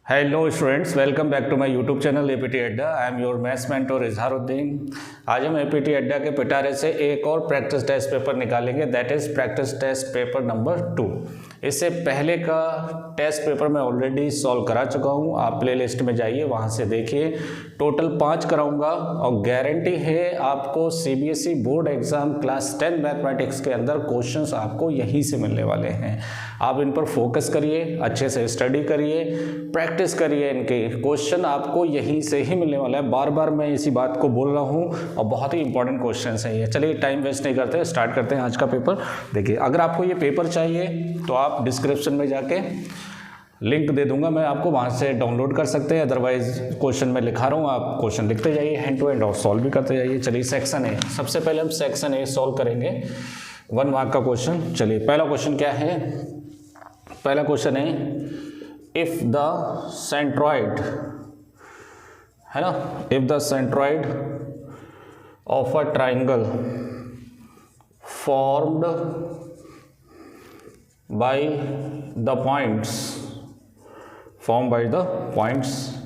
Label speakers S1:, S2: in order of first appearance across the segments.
S1: Hello students, welcome back to my YouTube channel APT Adda. I am your maths mentor Izharuddin. आज हम APT Adda के पिटारे से एक और प्रैक्टिस टेस्ट पेपर निकालेंगे, that is practice test paper number 2। इससे पहले का टेस्ट पेपर मैं ऑलरेडी सॉल्व करा चुका हूँ, आप प्लेलिस्ट में जाइए, वहाँ से देखिए। टोटल 5 कराऊंगा और गारंटी है आपको CBSE board exam class 10 mathematics के अंदर क्वेश्चंस आपको यहीं से मिलने वाले हैं। आप इन पर फोकस करिए, अच्छे से स्टडी करिए, प्रैक्टिस करिए, इनके क्वेश्चन आपको यहीं से ही मिलने वाला है। बार बार मैं इसी बात को बोल रहा हूँ और बहुत ही इंपॉर्टेंट क्वेश्चन है ये। चलिए टाइम वेस्ट नहीं करते, स्टार्ट करते हैं आज का पेपर। देखिए, अगर आपको ये पेपर चाहिए तो आप डिस्क्रिप्शन में जाके लिंक दे दूंगा मैं आपको, वहाँ से डाउनलोड कर सकते हैं। अदरवाइज क्वेश्चन में लिखा रहा हूँ, आप क्वेश्चन लिखते जाइए हैंड टू हैंड और सॉल्व भी करते जाइए। चलिए सेक्शन ए, सबसे पहले हम सेक्शन ए सॉल्व करेंगे, 1 मार्क का क्वेश्चन। चलिए पहला क्वेश्चन क्या है? पहला क्वेश्चन है इफ द सेंट्रॉइड, है ना, if the centroid of a triangle formed by the points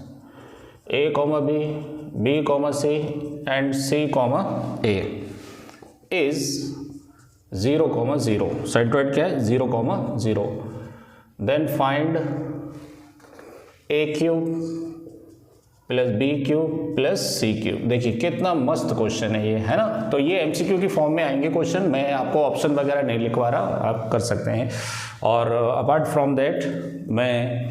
S1: A, B, B, C and C, A is 0, 0। Centroid क्या है? 0, 0। Then find A cube plus B cube plus C cube. देखिए कितना मस्त question है ये, है ना। तो ये एमसीक्यू की फॉर्म में आएंगे क्वेश्चन, मैं आपको ऑप्शन वगैरह नहीं लिखवा रहा, आप कर सकते हैं। और अपार्ट फ्रॉम दैट, मैं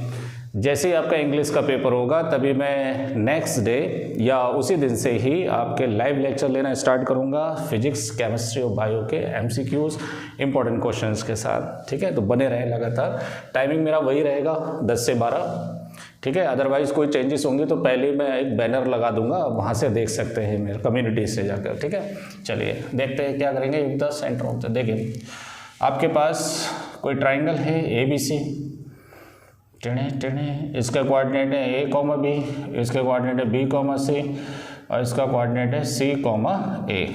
S1: जैसे ही आपका इंग्लिश का पेपर होगा तभी मैं नेक्स्ट डे या उसी दिन से ही आपके लाइव लेक्चर लेना स्टार्ट करूंगा, फिजिक्स, केमिस्ट्री और बायो के एमसीक्यूज इंपॉर्टेंट क्वेश्चंस के साथ। ठीक है, तो बने रहें लगातार। टाइमिंग मेरा वही रहेगा 10 से 12, ठीक है। अदरवाइज कोई चेंजेस होंगे तो पहले मैं एक बैनर लगा दूंगा, वहाँ से देख सकते हैं मेरे कम्युनिटी से जाकर। ठीक है, चलिए देखते हैं क्या करेंगे। If the centre of the, देखिए आपके पास कोई ट्राइंगल है ABC, टेढ़े, इसका कोऑर्डिनेट है A, B, इसके कोऑर्डिनेट है B, C और इसका कोऑर्डिनेट है C, A।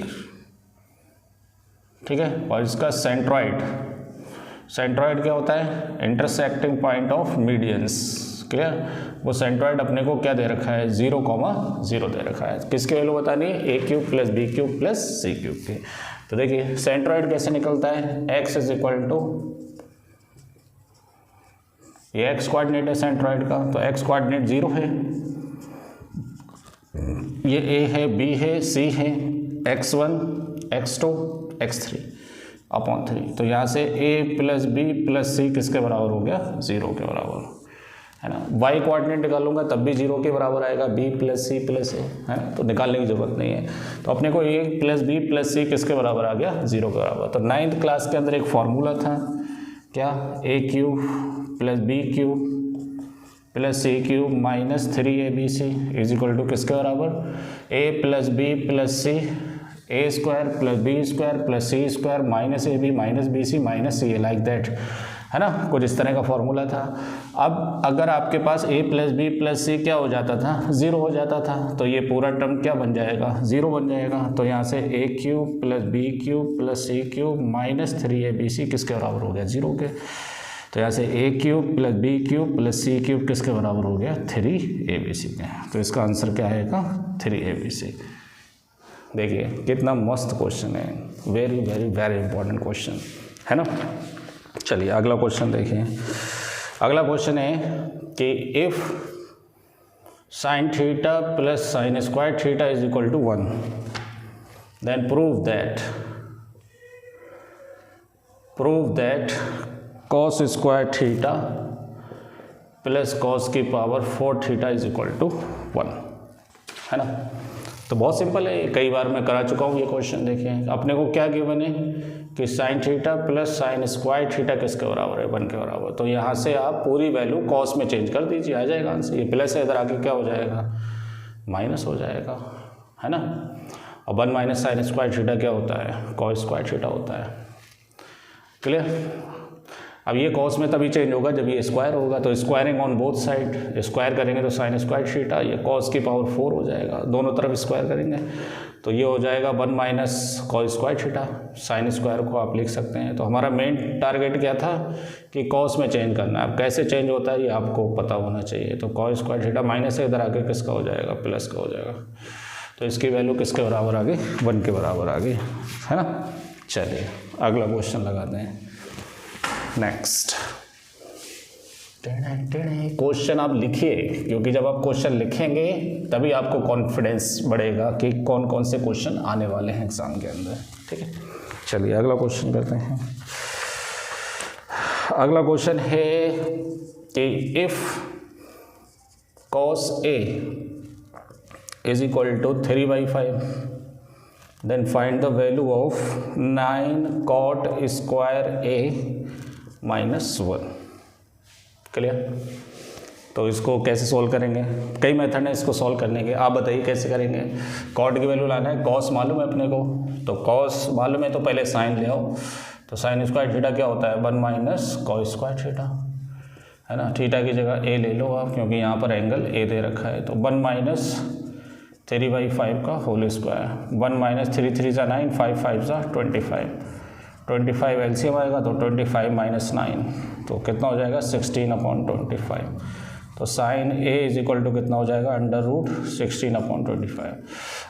S1: ठीक है, और इसका सेंट्रॉइड क्या होता है? Intersecting point of medians. Clear? वो सेंट्रॉइड अपने को क्या दे रखा है? 0, 0 दे रखा है। किसकी वैल्यू बतानी है? A cube plus B cube plus C cube की। तो देखिए सेंट्रॉइड कैसे निकलता है? x इज इक्वल टू, ये x कोऑर्डिनेट है सेंट्रॉइड का, तो x कोऑर्डिनेट 0 है, ये A है, B है, C है, x1, x2, x3 अपॉन 3। तो यहाँ से A plus B plus C किसके बराबर हो गया? 0 के बराबर, है ना। y कोऑर्डिनेट निकालूंगा तब भी 0 के बराबर आएगा, B plus C plus A, है ना, तो निकालने की जरूरत नहीं है। तो अपने को A plus B plus C किसके बराबर आ गया? 0 के बराबर। तो 9th क्लास के अंदर एक फॉर्मूला था, क्या? A cube plus B cube plus C cube minus 3ABC is equal to किसके बराबर? A plus B plus C, A square plus B square plus C square minus AB minus BC minus C, like that, है ना। कुछ इस तरह का formula था। अब अगर आपके पास A plus B plus C क्या हो जाता था? 0 हो जाता था, तो ये पूरा टर्म क्या बन जाएगा? 0 बन जाएगा। तो यहाँ से A cube plus B cube plus C cube minus 3ABC किसके बराबर हो गया? 0 के। तो यहाँ से A cube plus B cube plus C cube किसके बराबर हो गया? 3ABC के। तो इसका आंसर क्या आएगा? 3ABC। देखिए कितना मस्त क्वेश्चन है, very very very important question, है ना। चलिए अगला क्वेश्चन देखिए। अगला क्वेश्चन है कि if sine theta plus sine square theta is equal to 1, then prove that cos square theta plus cos की power 4 theta is equal to 1, है ना। तो बहुत सिंपल है, कई बार मैं करा चुका हूँ ये क्वेश्चन। देखिए अपने को क्या गिवन है कि sign theta plus sine square theta किसके बराबर है? 1 के बराबर। तो यहाँ से आप पूरी वैल्यू कॉस में चेंज कर दीजिए, आ जाएगा आंसर। ये प्लस है, इधर आके क्या हो जाएगा? माइनस हो जाएगा, है ना। और 1 माइनस साइन स्क्वायर थीटा क्या होता है? कॉस स्क्वायर थीटा होता है। क्लियर? अब ये कॉस में तभी चेंज होगा जब ये स्क्वायर होगा, तो squaring on both side, square करेंगे तो साइन स्क्वायर थीटा, ये कॉस की पावर 4 हो जाएगा, दोनों तरफ स्क्वायर करेंगे तो ये हो जाएगा 1 minus cos square theta, sine square को आप लिख सकते हैं। तो हमारा मेन टारगेट क्या था कि कॉस में चेंज करना है। अब कैसे चेंज होता है ये आपको पता होना चाहिए। तो कॉस स्क्वायर थीटा माइनस से इधर आके किसका हो जाएगा, प्लस का हो जाएगा, तो इसकी वैल्यू किसके बराबर आ गई, 1 के बराबर आ गई, है ना। चलिए अगला क्वेश्चन लगाते हैं। नेक्स्ट क्वेश्चन आप लिखिए, क्योंकि जब आप क्वेश्चन लिखेंगे तभी आपको कॉन्फिडेंस बढ़ेगा कि कौन कौन से क्वेश्चन आने वाले हैं एग्जाम के अंदर, ठीक है। चलिए अगला क्वेश्चन करते हैं। अगला क्वेश्चन है कि if cos A is equal to 3/5 then find the value of 9 cot square A minus 1। Clear. तो इसको कैसे सॉल्व करेंगे, कई मेथड है इसको सॉल्व करने के, आप बताइए कैसे करेंगे। कॉट की वैल्यू लाना है, कॉस मालूम है अपने को, तो कॉस मालूम है तो पहले साइन ले आओ, तो साइन स्क्वायर थीटा क्या होता है, 1 माइनस कॉस स्क्वायर थीटा, है ना। थीटा की जगह ए ले लो आप, क्योंकि यहाँ पर एंगल ए दे रखा है, तो 1 माइनस 3/5 का होल स्क्वायर, 1 माइनस 3 3 ज़ा 9, 5 5 ज़ा 25 एलसीएम आएगा तो 25 माइनस 9 तो कितना हो जाएगा 16/25। तो sine A is equal to कितना हो जाएगा, √16/25।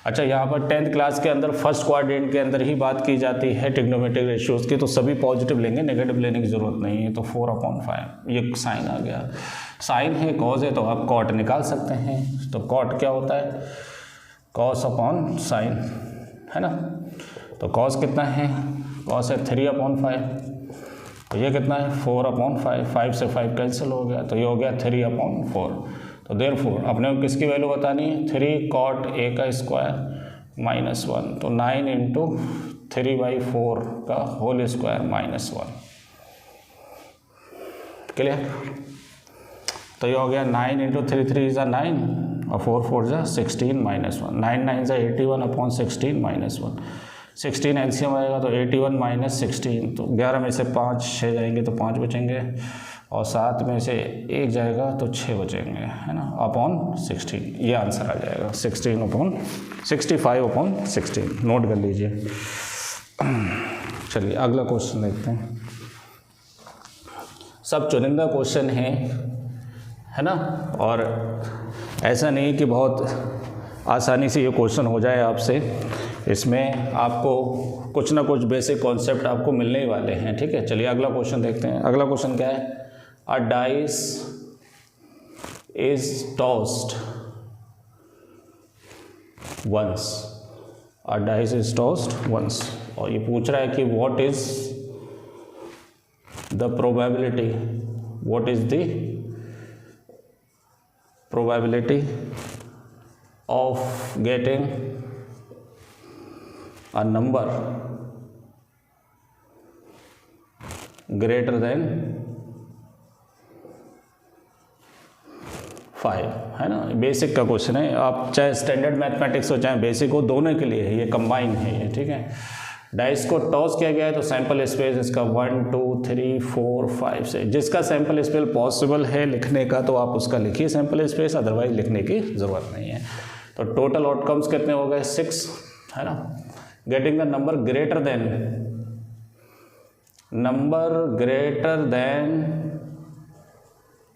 S1: अच्छा, यहाँ पर 10th क्लास के अंदर फर्स्ट क्वाड्रेंट के अंदर ही बात की जाती है ट्रिग्नोमेट्रिक रेशियोज़ की, तो सभी पॉजिटिव लेंगे, नेगेटिव लेने की ज़रूरत नहीं है। तो 4/5 ये साइन आ गया, साइन है कॉज है तो आप कॉट निकाल सकते हैं। तो कॉट क्या होता है, कॉस अपॉन साइन, है ना। तो कॉस कितना है, कॉस है 3/5, तो ये कितना है 4/5, 5 से 5 कैंसिल हो गया, तो ये हो गया 3/4। तो देयरफॉर अपने को किसकी वैल्यू बतानी है, 3 cot A का स्क्वायर माइनस 1, तो 9 इंटू 3/4 का होल स्क्वायर माइनस 1। क्लियर। तो ये हो गया 9 इंटू 3 3 ज़ा 9 और 4 4 ज़ा 16 माइनस 1, 9 9 ज़ा 81/16 माइनस 1, 16 एलसीएम आएगा तो 81 माइनस 16, तो 11 में से 5 6 जाएंगे तो 5 बचेंगे, और 7 में से 1 जाएगा तो 6 बचेंगे, है ना, अपॉन 16। ये आंसर आ जाएगा 65/16। नोट कर लीजिए। चलिए अगला क्वेश्चन देखते हैं। सब चुनिंदा क्वेश्चन है ना, और ऐसा नहीं कि बहुत आसानी से ये क्वेश्चन हो जाए आपसे, इसमें आपको कुछ ना कुछ बेसिक कॉन्सेप्ट आपको मिलने ही वाले हैं, ठीक है। चलिए अगला क्वेश्चन देखते हैं। अगला क्वेश्चन क्या है, a dice is tossed once, a dice is tossed once, और ये पूछ रहा है कि what is the probability, what is the probability of getting a number greater than 5, है ना। बेसिक का क्वेश्चन है, आप चाहे स्टैंडर्ड मैथमेटिक्स हो चाहे बेसिक हो, दोनों के लिए है, ये कंबाइन है ये, ठीक है। डाइस को टॉस किया गया है तो सैंपल स्पेस इसका 1 2 3 4 5 से, जिसका सैंपल स्पेस पॉसिबल है लिखने का तो आप उसका लिखिए सैंपल स्पेस, अदरवाइज लिखने की ज़रूरत नहीं है। तो टोटल आउटकम्स कितने हो गए 6, है ना। Getting the number greater than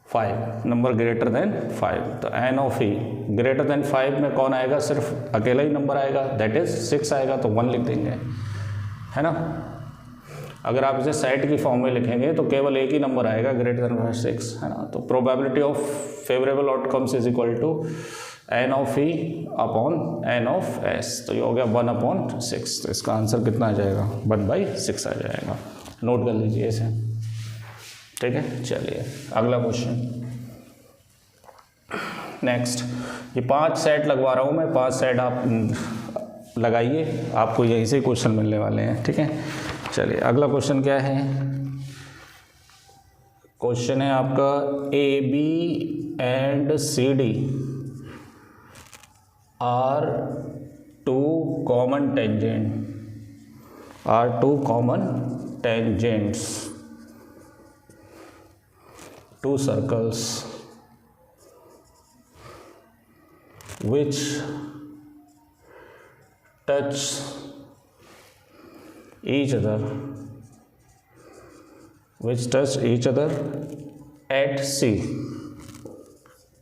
S1: 5, number greater than 5, तो n of E greater than 5 में कौन आएगा, सिर्फ अकेला ही नंबर आएगा, दैट इज 6 आएगा, तो 1 लिख देंगे, है ना। अगर आप इसे सेट की फॉर्म में लिखेंगे तो केवल एक ही नंबर आएगा ग्रेटर देन 6, है ना। तो probability of favourable outcomes is equal to n of E upon n of S, तो ये हो गया 1/6, तो इसका आंसर कितना आ जाएगा 1/6 आ जाएगा। नोट कर लीजिए इसे, ठीक है। चलिए अगला क्वेश्चन। नेक्स्ट, ये 5 सेट लगवा रहा हूँ मैं, 5 सेट आप लगाइए, आपको यहीं से क्वेश्चन मिलने वाले हैं, ठीक है। चलिए अगला क्वेश्चन क्या है, क्वेश्चन है आपका A B and C D are two common tangents two circles which touch each other at C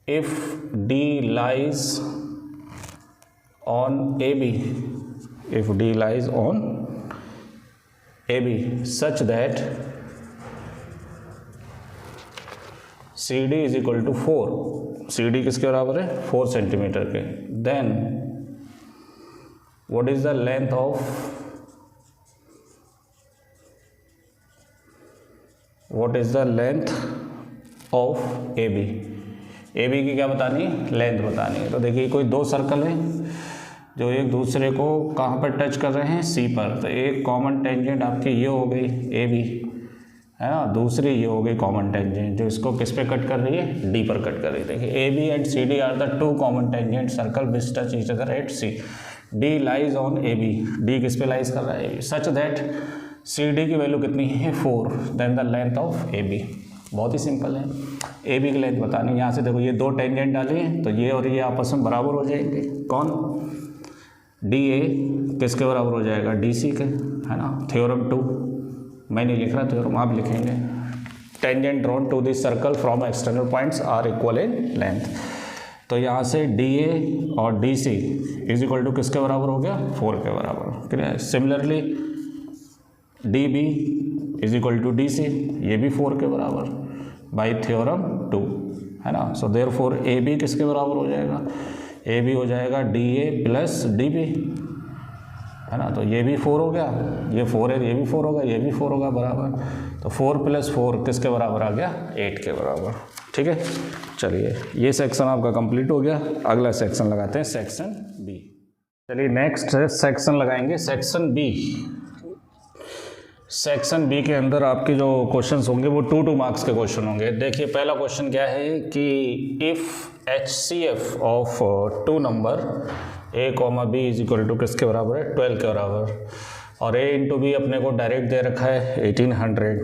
S1: if D lies on AB, such that CD is equal to 4, CD किसके बराबर है 4 centimetre के, then what is the length of AB की क्या बतानी है, length बतानी है। तो देखिए कोई दो सर्कल है जो एक दूसरे को कहाँ पर टच कर रहे हैं, C पर, तो एक कॉमन टेंजेंट आपकी ये हो गई AB, है ना, दूसरी ये हो गई कॉमन टेंजेंट जो इसको किस पे कट कर रही है, D पर कट कर रही है। देखिए AB and CD are the two common tangent circle which touch each other at C, D lies on AB, D किस पे लाइज कर रहा है, सच दैट CD की वैल्यू कितनी है 4, then the length of AB। बहुत ही सिंपल है, AB की लेंथ बतानी। यहाँ से देखो ये दो टेंजेंट डाली हैं तो ये और ये आपस में बराबर हो जाएंगे, कौन, DA किसके बराबर हो जाएगा, DC के, है ना। थ्योरम 2, मैं नहीं लिख रहा थ्योरम, आप लिखेंगे, tangent drawn to this circle from external points are equal in length. तो यहाँ से DA और DC इज इक्वल टू किसके बराबर हो गया, 4 के बराबर, clear. Similarly DB is equal to DC, ये भी 4 के बराबर बाई थ्योरम 2, है ना। सो देयरफॉर AB किसके बराबर हो जाएगा, AB हो जाएगा DA प्लस DB, है ना। तो ये भी 4 हो गया, ये 4 है, ये भी 4 होगा, ये भी 4 होगा बराबर। तो 4 + 4 किसके बराबर आ गया, 8 के बराबर, ठीक है। चलिए ये सेक्शन आपका कंप्लीट हो गया, अगला सेक्शन लगाते हैं सेक्शन बी। चलिए नेक्स्ट सेक्शन लगाएंगे सेक्शन बी। सेक्शन बी के अंदर आपके जो क्वेश्चंस होंगे वो 2 मार्क्स के क्वेश्चन होंगे। देखिए पहला क्वेश्चन क्या है कि if HCF of 2 number A, B is equal to किसके बराबर है, 12 के बराबर, और A × B अपने को डायरेक्ट दे रखा है 1800,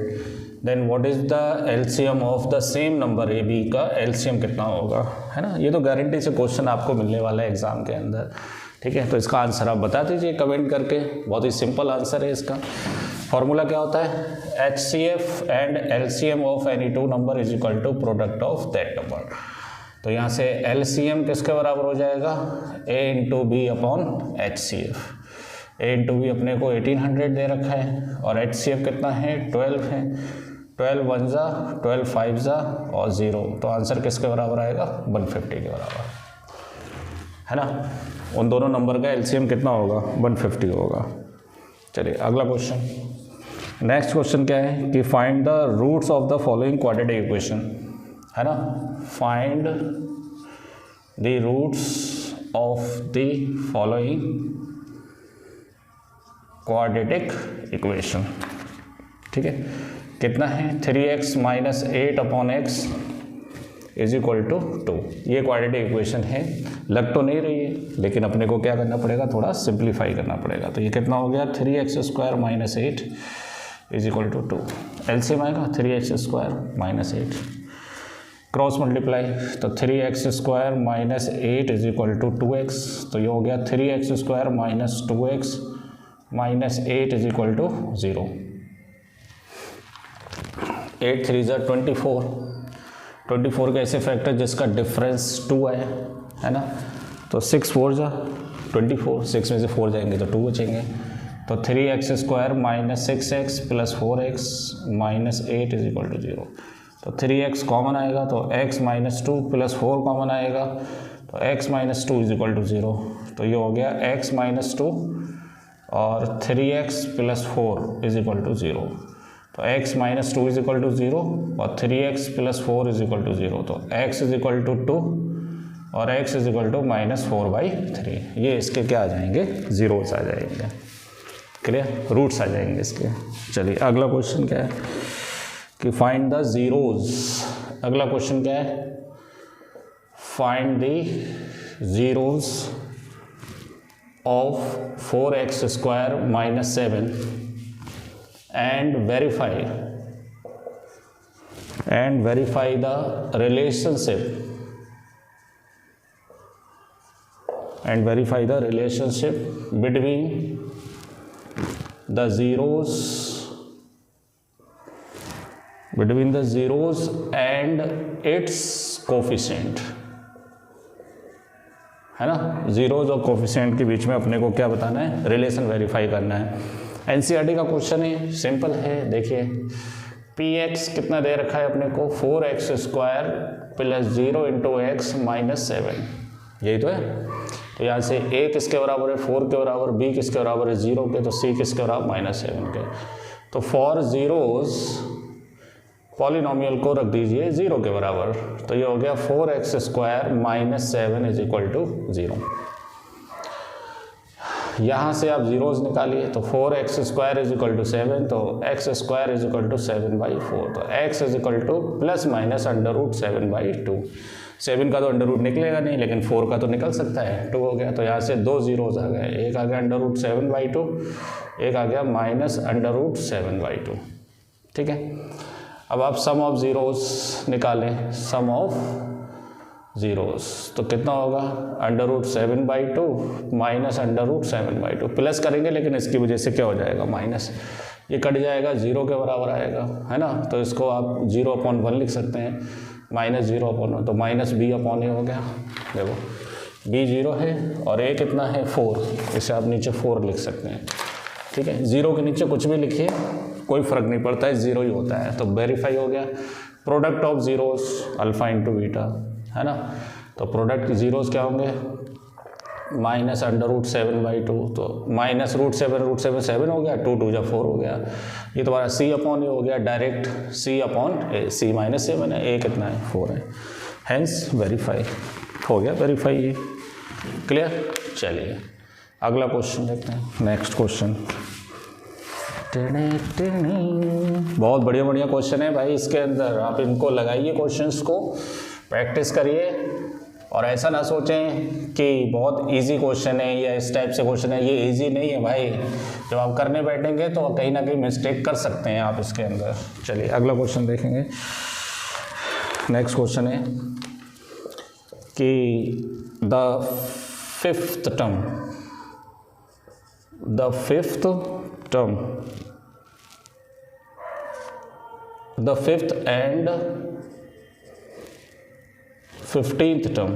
S1: then what is the LCM of the same number AB का LCM कितना होगा, है ना। ये तो गारंटी से क्वेश्चन आपको मिलने वाला है एग्ज़ाम के अंदर, ठीक है। तो इसका आंसर आप बता दीजिए कमेंट करके, बहुत ही सिंपल आंसर है इसका। फॉर्मूला क्या होता है, HCF and LCM of any 2 number is equal to product of that number. तो यहाँ से LCM किसके बराबर हो जाएगा, A × B upon HCF। A × B अपने को 1800 दे रखा है और HCF कितना है, 12 है, 12 1 जा 12 5 जा और 0, तो आंसर किसके बराबर आएगा, 150 के बराबर, है ना। उन दोनों नंबर का LCM कितना होगा, 150 होगा। चलिए अगला क्वेश्चन, नेक्स्ट क्वेश्चन क्या है कि find the roots of the following quadratic equation, है ना। Find the roots of the following quadratic equation, ठीक है। कितना है, 3x - 8 upon x is equal to 2। ये क्वाड्रेटिक इक्वेशन है, लग तो नहीं रही है लेकिन अपने को क्या करना पड़ेगा, थोड़ा सिंप्लीफाई करना पड़ेगा। तो ये कितना हो गया, 3x² - 8 is equal to 2। LCM आएगा 3x² - 8, क्रॉस मल्टीप्लाई, तो 3x² - 8 is equal to 2x, तो ये हो गया 3x² - 2x - 8 is equal to 0। 8 3 = 24, 24 का ऐसे फैक्टर जिसका डिफरेंस 2 है ना। तो 6 4 = 24, 6 में से 4 जाएंगे तो 2 बचेंगे। तो 3x² - 6x + 4x - 8 is equal to 0। तो 3x कॉमन आएगा तो x - 2 + 4 कॉमन आएगा तो x - 2 इज इक्वल टू 0। तो ये हो गया x - 2 और 3x + 4 इज इक्वल टू 0। तो x - 2 इज इक्वल टू 0 और 3x + 4 इज इक्वल टू 0। तो x इज इक्वल टू 2 और x इज इक्वल टू -4/3। ये इसके क्या आ जाएंगे, जीरोस आ जाएंगे, क्लियर, रूट्स आ जाएंगे इसके। चलिए अगला क्वेश्चन क्या है कि फाइंड द जीरोस। अगला क्वेश्चन क्या है, find the zeros of 4x² - 7 and verify and verify the relationship between the zeros and its coefficient, है ना। जीरोज और कोफिशिएंट के बीच में अपने को क्या बताना है, रिलेशन वेरीफाई करना है। एनसीईआरटी का क्वेश्चन है, सिंपल है। देखिए पी एक्स कितना दे रखा है अपने को, 4x² + 0 × x - 7, यही तो है। तो यहाँ से a किसके बराबर है, 4 के बराबर, b किसके बराबर है, 0 के, तो c किसके बराबर, -7 के। तो फॉर जीरोज पॉलिनोमियल को रख दीजिए 0 के बराबर, तो ये हो गया 4x² - 7 = 0। यहाँ से आप जीरोज निकालिए, तो 4x² = 7, तो x² = 7/4, तो x ± √7/2। 7 का तो अंडर रूट निकलेगा नहीं, लेकिन 4 का तो निकल सकता है, 2 हो गया। तो यहाँ से 2 जीरोज आ गए, एक आ गया √7/2, एक आ गया -√7/2, ठीक है। अब आप सम ऑफ ज़ीरोस निकालें, सम ऑफ ज़ीरोस, तो कितना होगा, √7/2 -√7/2, प्लस करेंगे लेकिन इसकी वजह से क्या हो जाएगा, माइनस, ये कट जाएगा, 0 के बराबर आएगा, है ना। तो इसको आप 0/1 लिख सकते हैं, -0/1, तो -b/a हो गया। देखो b 0 है और a कितना है, 4, इसे आप नीचे 4 लिख सकते हैं, ठीक है। 0 के नीचे कुछ भी लिखिए, कोई फ़र्क नहीं पड़ता है, 0 ही होता है। तो वेरीफाई हो गया। Product of zeros alpha × beta, है ना। तो प्रोडक्ट ज़ीरोस क्या होंगे, -√7/2, तो -√7 7 हो गया, 2 × 2 = 4 हो गया। ये तुम्हारा c/a हो गया, डायरेक्ट c/a, c -7 है, a कितना है, 4 है, हैंस वेरीफाई हो गया, वेरीफाई ये क्लियर। चलिए अगला क्वेश्चन देखते हैं, नेक्स्ट क्वेश्चन। बहुत बढ़िया बढ़िया क्वेश्चन है भाई, इसके अंदर आप इनको लगाइए, क्वेश्चंस को प्रैक्टिस करिए, और ऐसा ना सोचें कि बहुत इजी क्वेश्चन है या इस टाइप से क्वेश्चन है, ये इजी नहीं है भाई। जब आप करने बैठेंगे तो कहीं ना कहीं मिस्टेक कर सकते हैं आप इसके अंदर। चलिए अगला क्वेश्चन देखेंगे। नेक्स्ट क्वेश्चन है कि the fifth and 15th term,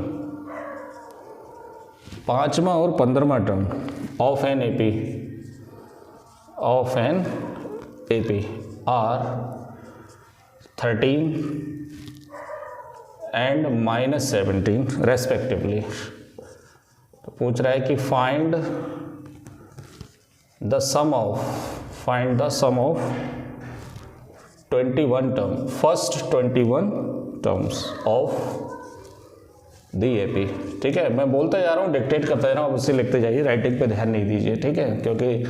S1: 5वां और 15वां term of an AP are 13 and -17 respectively. तो पूछ रहा है कि find the sum of 21 term, first 21 terms of the AP, ठीक है। मैं बोलता जा रहा हूँ, डिक्टेट करता जा रहा हूँ, उससे लिखते जाइए, राइटिंग पे ध्यान नहीं दीजिए, ठीक है, क्योंकि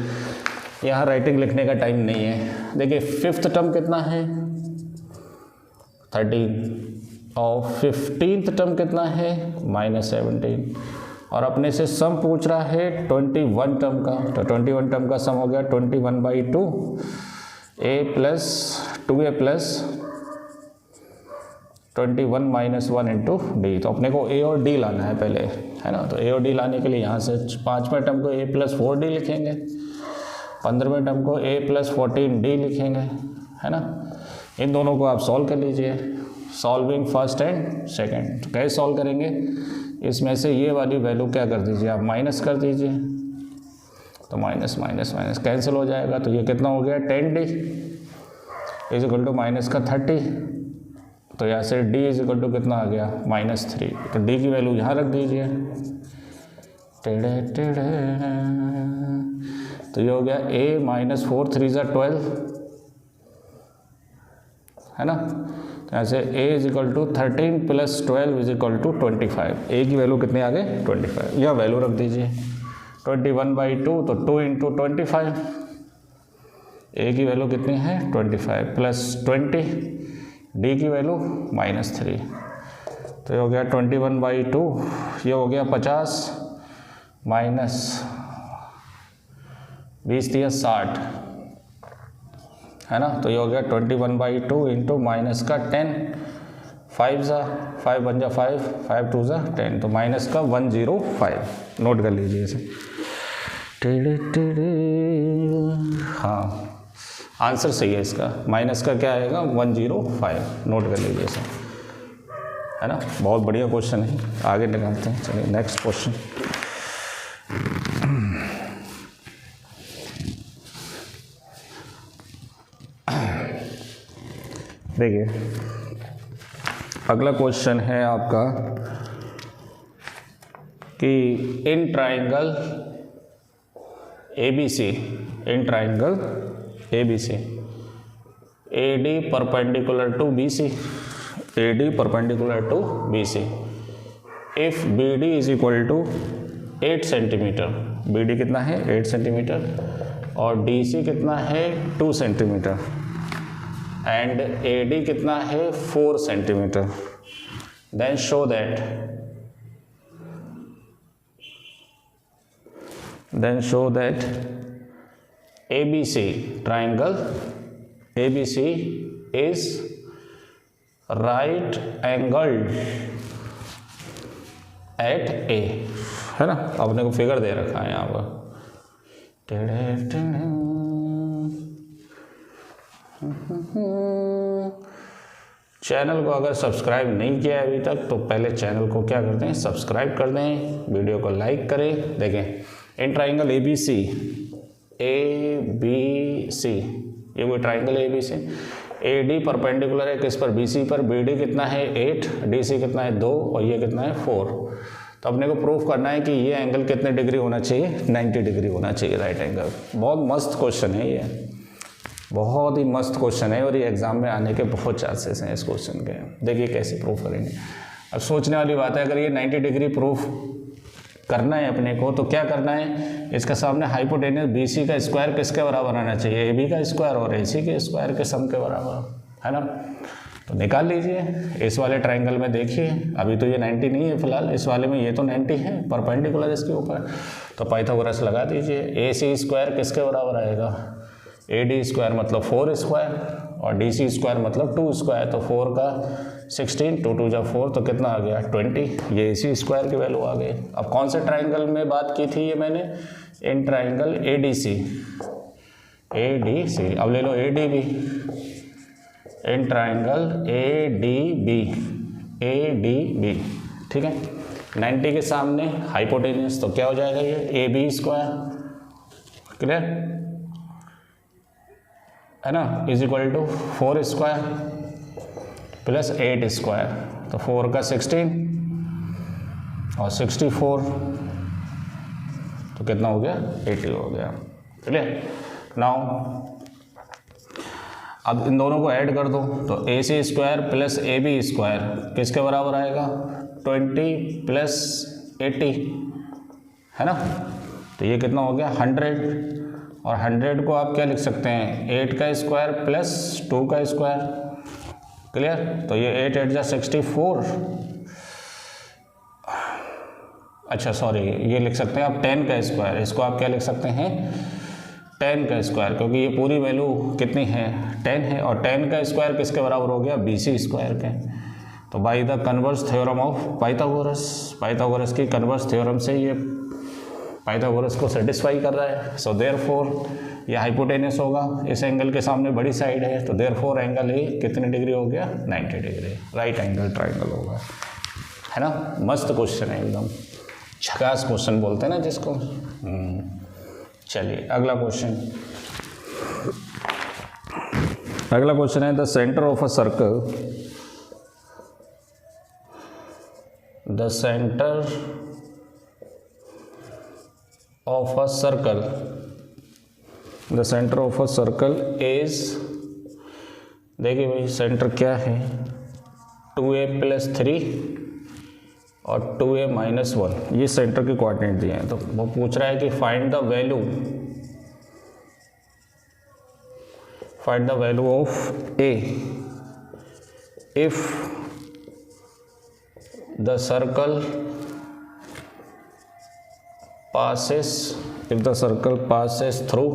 S1: यहाँ राइटिंग लिखने का टाइम नहीं है। देखिए फिफ्थ टर्म कितना है, 13, और 15th टर्म कितना है, -17, और अपने से सम पूछ रहा है 21 टर्म का। तो 21 टर्म का सम हो गया 21/2 a + 2a + 21 - 1 × d। तो अपने को a और d लाना है पहले, है ना। तो a और d लाने के लिए यहाँ से 5वें टर्म को a + 4d लिखेंगे, 15वें टर्म को a + 14d लिखेंगे, है ना। इन दोनों को आप सॉल्व कर लीजिए, सॉल्विंग फर्स्ट एंड सेकंड। तो कैसे सॉल्व करेंगे, इसमें से ये वाली वैल्यू क्या कर दीजिए, आप माइनस कर दीजिए, तो माइनस माइनस माइनस कैंसिल हो जाएगा। तो ये कितना हो गया, 10d = माइनस का 30, तो यहाँ से d = कितना आ गया, -3। तो d की वैल्यू यहाँ रख दीजिए, टेढ़े टेढ़े, तो ये हो गया a - 4 3 = 12, है ना। तो यहाँ से a = 13 + 12 = 25। a की वैल्यू कितनी आ गई, 25, यह वैल्यू रख दीजिए। 21/2, तो 2 × 25, a की वैल्यू कितनी है, 25 + 20, d की वैल्यू -3, तो ये हो गया 21/2, ये हो गया 50 -20 × 60, है ना। तो ये हो गया 21/2 इंटू माइनस का 10, 5 बन जा 5, 5 2 10, तो माइनस का 105। नोट कर लीजिए इसे। हाँ आंसर सही है इसका, माइनस का क्या आएगा 105। नोट कर लीजिए इसे, है ना। बहुत बढ़िया क्वेश्चन है, आगे निकालते हैं। चलिए नेक्स्ट क्वेश्चन। देखिए अगला क्वेश्चन है आपका कि in triangle ABC, in triangle ABC, AD perpendicular to BC, AD perpendicular to BC, if BD is equal to 8 centimetre, BD कितना है 8 सेंटीमीटर, और DC कितना है 2 सेंटीमीटर, एंड AD कितना है 4 centimetre, then show that ABC triangle ABC is right angled at A, है ना। अपने को फिगर दे रखा है यहाँ पर। चैनल को अगर सब्सक्राइब नहीं किया है अभी तक तो पहले चैनल को क्या करते हैं, सब्सक्राइब कर दें, वीडियो को लाइक करें। देखें इन ट्राइंगल ABC, ये कोई ट्राइंगल ABC, AD परपेंडिकुलर है किस पर BC पर, BD कितना है 8, DC कितना है 2 और ये कितना है 4। तो अपने को प्रूफ करना है कि ये एंगल कितने डिग्री होना चाहिए, 90 डिग्री होना चाहिए राइट एंगल। बहुत मस्त क्वेश्चन है ये, बहुत ही मस्त क्वेश्चन है और ये एग्जाम में आने के बहुत चांसेस हैं इस क्वेश्चन के। देखिए कैसे प्रूफ करेंगे। अब सोचने वाली बात है, अगर ये 90 डिग्री प्रूफ करना है अपने को तो क्या करना है, इसका सामने हाइपोटेन्यूस BC का स्क्वायर किसके बराबर आना चाहिए, AB का स्क्वायर और AC के स्क्वायर के सम के बराबर, है ना। तो निकाल लीजिए। इस वाले ट्राइंगल में देखिए अभी तो ये 90 नहीं है फिलहाल, इस वाले में ये तो 90 है परपेंडिकुलर इसके ऊपर, तो पाइथागोरस लगा दीजिए। AC स्क्वायर किसके बराबर आएगा, AD स्क्वायर मतलब 4 स्क्वायर और DC स्क्वायर मतलब 2 स्क्वायर, तो 4 का 16, 2 2 जा 4, तो कितना आ गया 20, ये AC स्क्वायर की वैल्यू आ गई। अब कौन से ट्राइंगल में बात की थी ये मैंने, इन ट्राइंगल ADC, अब ले लो ADB, इन ट्राइंगल ADB, ठीक है। 90 के सामने हाइपोटेन्यूस तो क्या हो जाएगा ये AB स्क्वायर, क्लियर है ना, is equal to 4 square plus 8 square, तो 4 का 16 और 64, तो कितना हो गया 80 हो गया, क्लियर। नाउ अब इन दोनों को ऐड कर दो तो AC square plus AB square किसके बराबर आएगा, 20 प्लस 80, है ना। तो ये कितना हो गया 100, और 100 को आप क्या लिख सकते हैं 8 का स्क्वायर प्लस 2 का स्क्वायर, क्लियर। तो ये 8 8 जा 64, अच्छा सॉरी ये लिख सकते हैं आप 10 का स्क्वायर, इसको आप क्या लिख सकते हैं 10 का स्क्वायर, क्योंकि ये पूरी वैल्यू कितनी है 10 है, और 10 का स्क्वायर किसके बराबर हो गया BC स्क्वायर के। तो by the converse theorem of Pythagoras की कन्वर्स थ्योरम से ये पाइथागोरस को सेटिस्फाई कर रहा है। सो देयरफॉर ये हाइपोटेन्यूस होगा, इस एंगल के सामने बड़ी साइड है, तो देयरफॉर एंगल ए कितने डिग्री हो गया 90 डिग्री, राइट एंगल ट्राइंगल होगा, है ना। मस्त क्वेश्चन है, एकदम झकास क्वेश्चन बोलते हैं ना जिसको। चलिए अगला क्वेश्चन है the centre of a circle, the centre of a circle is, देखिए भाई सेंटर क्या है 2a + 3 और 2a - 1, ये सेंटर के कोऑर्डिनेट दिए हैं। तो वो पूछ रहा है कि find the value of a if the circle passes through